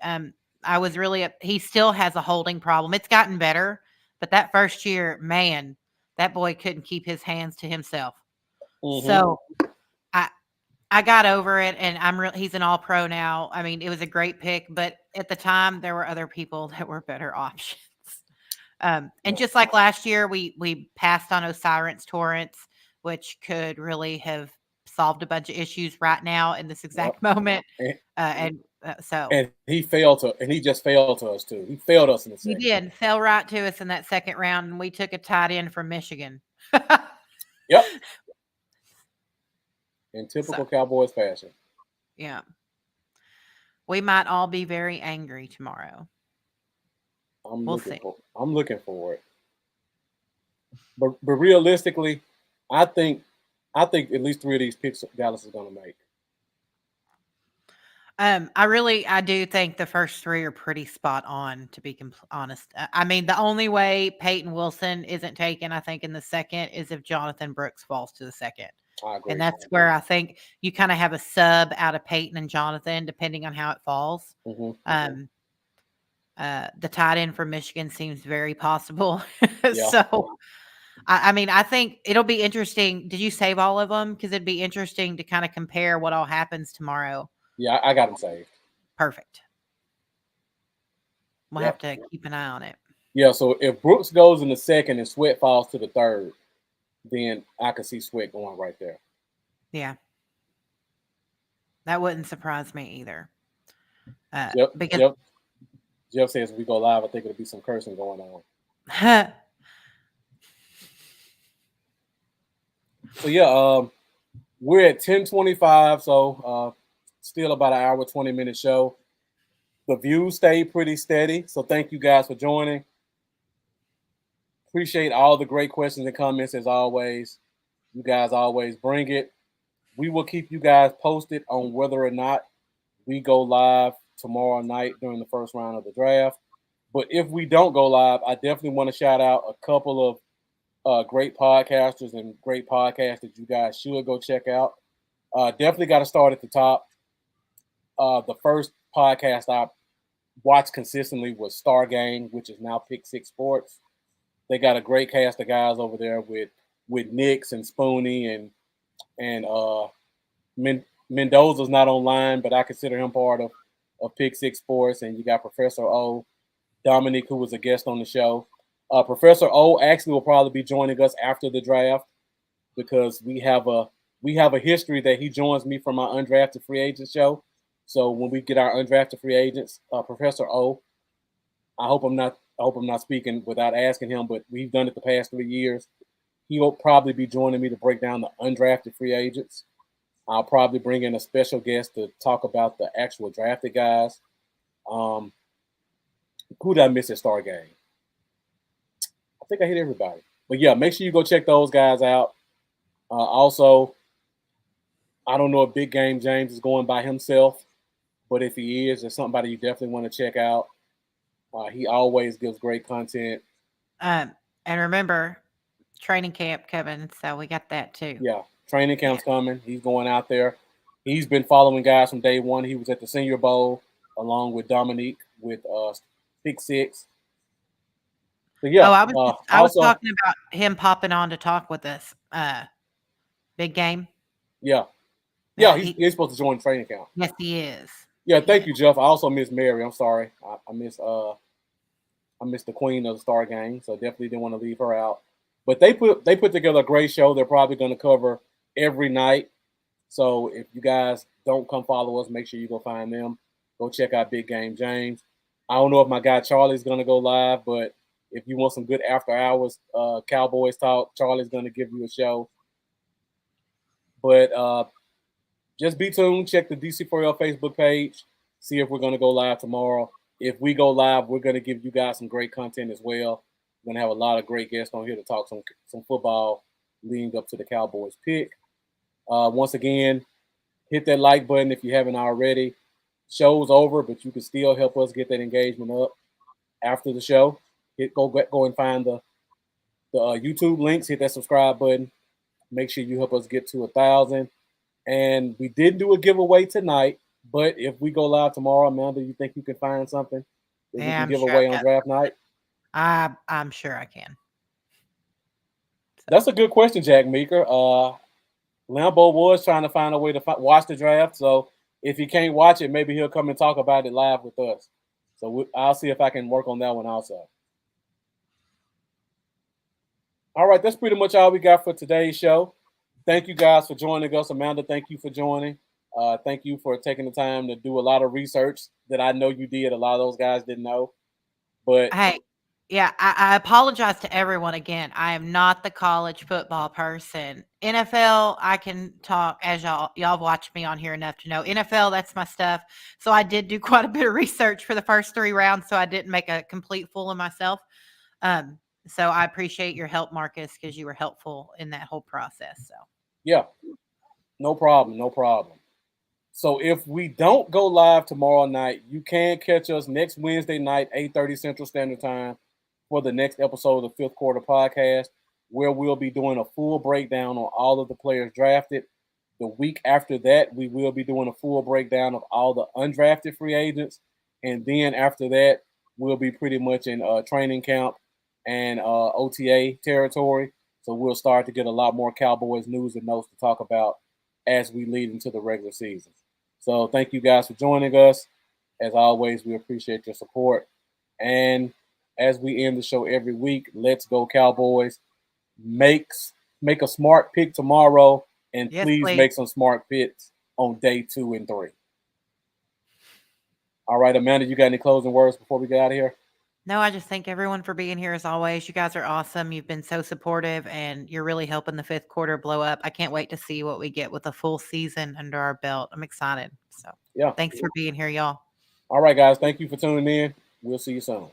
I was he still has a holding problem. It's gotten better, but that first year, man, that boy couldn't keep his hands to himself. Mm-hmm. So I I got over it, and he's an all pro now. I mean, it was a great pick, but at the time there were other people that were better options. And just like last year, we passed on Osiris Torrance, which could really have solved a bunch of issues right now in this exact moment. And he just failed to us too. He failed us in the He second. did fell right to us in that second round, and we took a tight end from Michigan. Yep. In typical Cowboys fashion. Yeah. We might all be very angry tomorrow. We'll see. I'm looking for it. But realistically, I think at least 3 of these picks Dallas is going to make. I do think the first 3 are pretty spot on, to be honest. I mean, the only way Peyton Wilson isn't taken, I think, in the second is if Jonathan Brooks falls to the second. I agree. And that's where I think you kind of have a sub out of Peyton and Jonathan, depending on how it falls. Mm-hmm. The tight end from Michigan seems very possible. Yeah. So, I mean, I think it'll be interesting. Did you save all of them? Because it'd be interesting to kind of compare what all happens tomorrow. Yeah, I got them saved. Perfect. We'll have to keep an eye on it. Yeah, so if Brooks goes in the second and Sweat falls to the third, then I could see Sweat going right there. Yeah. That wouldn't surprise me either. Jeff says if we go live, I think it'll be some cursing going on. So yeah, we're at 10:25, so still about an hour, 20-minute show. The views stay pretty steady, so thank you guys for joining. Appreciate all the great questions and comments as always. You guys always bring it. We will keep you guys posted on whether or not we go live tomorrow night during the first round of the draft. But if we don't go live, I definitely want to shout out a couple of great podcasters and great podcasts that you guys should go check out. Definitely got to start at the top. The first podcast I watched consistently was Star Gang, which is now Pick Six Sports. They got a great cast of guys over there with Nix and Spoonie and Mendoza's not online, but I consider him part of Pick Six Sports. And you got Professor O, Dominique, who was a guest on the show. Professor O actually will probably be joining us after the draft because we have a history that he joins me from my undrafted free agent show. So when we get our undrafted free agents, Professor O, I hope I'm not speaking without asking him, but we've done it the past 3 years. He will probably be joining me to break down the undrafted free agents. I'll probably bring in a special guest to talk about the actual drafted guys. Who did I miss at Star Game? I think I hit everybody. But yeah, make sure you go check those guys out. Also, I don't know if Big Game James is going by himself, but if he is, there's somebody you definitely want to check out. He always gives great content. And remember, training camp coming, so we got that too. Yeah, training camp's coming. He's going out there. He's been following guys from day one. He was at the Senior Bowl along with Dominique with Pick Six. So yeah, I was talking about him popping on to talk with us. Big Game. Yeah, he's supposed to join training camp. Yes, he is. Yeah, thank you, Jeff. I also miss Mary. I'm sorry. I miss the queen of the Star Gang, so definitely didn't want to leave her out. But they put together a great show. They're probably going to cover every night. So if you guys don't come follow us, make sure you go find them. Go check out Big Game James. I don't know if my guy Charlie's going to go live, but if you want some good after hours Cowboys talk, Charlie's going to give you a show. But just be tuned. Check the DC4L Facebook page. See if we're going to go live tomorrow. If we go live, we're going to give you guys some great content as well. We're going to have a lot of great guests on here to talk some football leading up to the Cowboys pick. Once again, hit that like button if you haven't already. show's over, but you can still help us get that engagement up after the show. Go and find the YouTube links. Hit that subscribe button. Make sure you help us get to 1,000. And we didn't do a giveaway tonight, but if we go live tomorrow, Amanda, you think you can find something that we Yeah, can I'm give sure I've away on got draft something. night? I'm sure I can. So That's a good question, Jack Meeker. Lambo was trying to find a way to watch the draft. So if he can't watch it, maybe he'll come and talk about it live with us. So I'll see if I can work on that one also. All right, that's pretty much all we got for today's show. Thank you guys for joining us. Amanda, thank you for joining. Thank you for taking the time to do a lot of research that I know you did. A lot of those guys didn't know. But hey, yeah, I apologize to everyone again. I am not the college football person. NFL, I can talk as y'all have watched me on here enough to know. NFL, that's my stuff. So I did do quite a bit of research for the first 3 rounds, so I didn't make a complete fool of myself. Um, so I appreciate your help, Marcus, because you were helpful in that whole process. So yeah, no problem, no problem. So if we don't go live tomorrow night, you can catch us next Wednesday night, 8:30 Central Standard Time, for the next episode of the Fifth Quarter Podcast, where we'll be doing a full breakdown on all of the players drafted. The week after that, we will be doing a full breakdown of all the undrafted free agents. And then after that, we'll be pretty much in training camp and OTA territory. So we'll start to get a lot more Cowboys news and notes to talk about as we lead into the regular season. So thank you guys for joining us. As always, we appreciate your support. And as we end the show every week, let's go Cowboys. Makes make a smart pick tomorrow, and yes, please please. make some smart picks on day 2 and 3. All right, Amanda, you got any closing words before we get out of here? No, I just thank everyone for being here as always. You guys are awesome. You've been so supportive and you're really helping the fifth quarter blow up. I can't wait to see what we get with a full season under our belt. I'm excited. So Yeah. thanks for being here, y'all. All right, guys. Thank you for tuning in. We'll see you soon.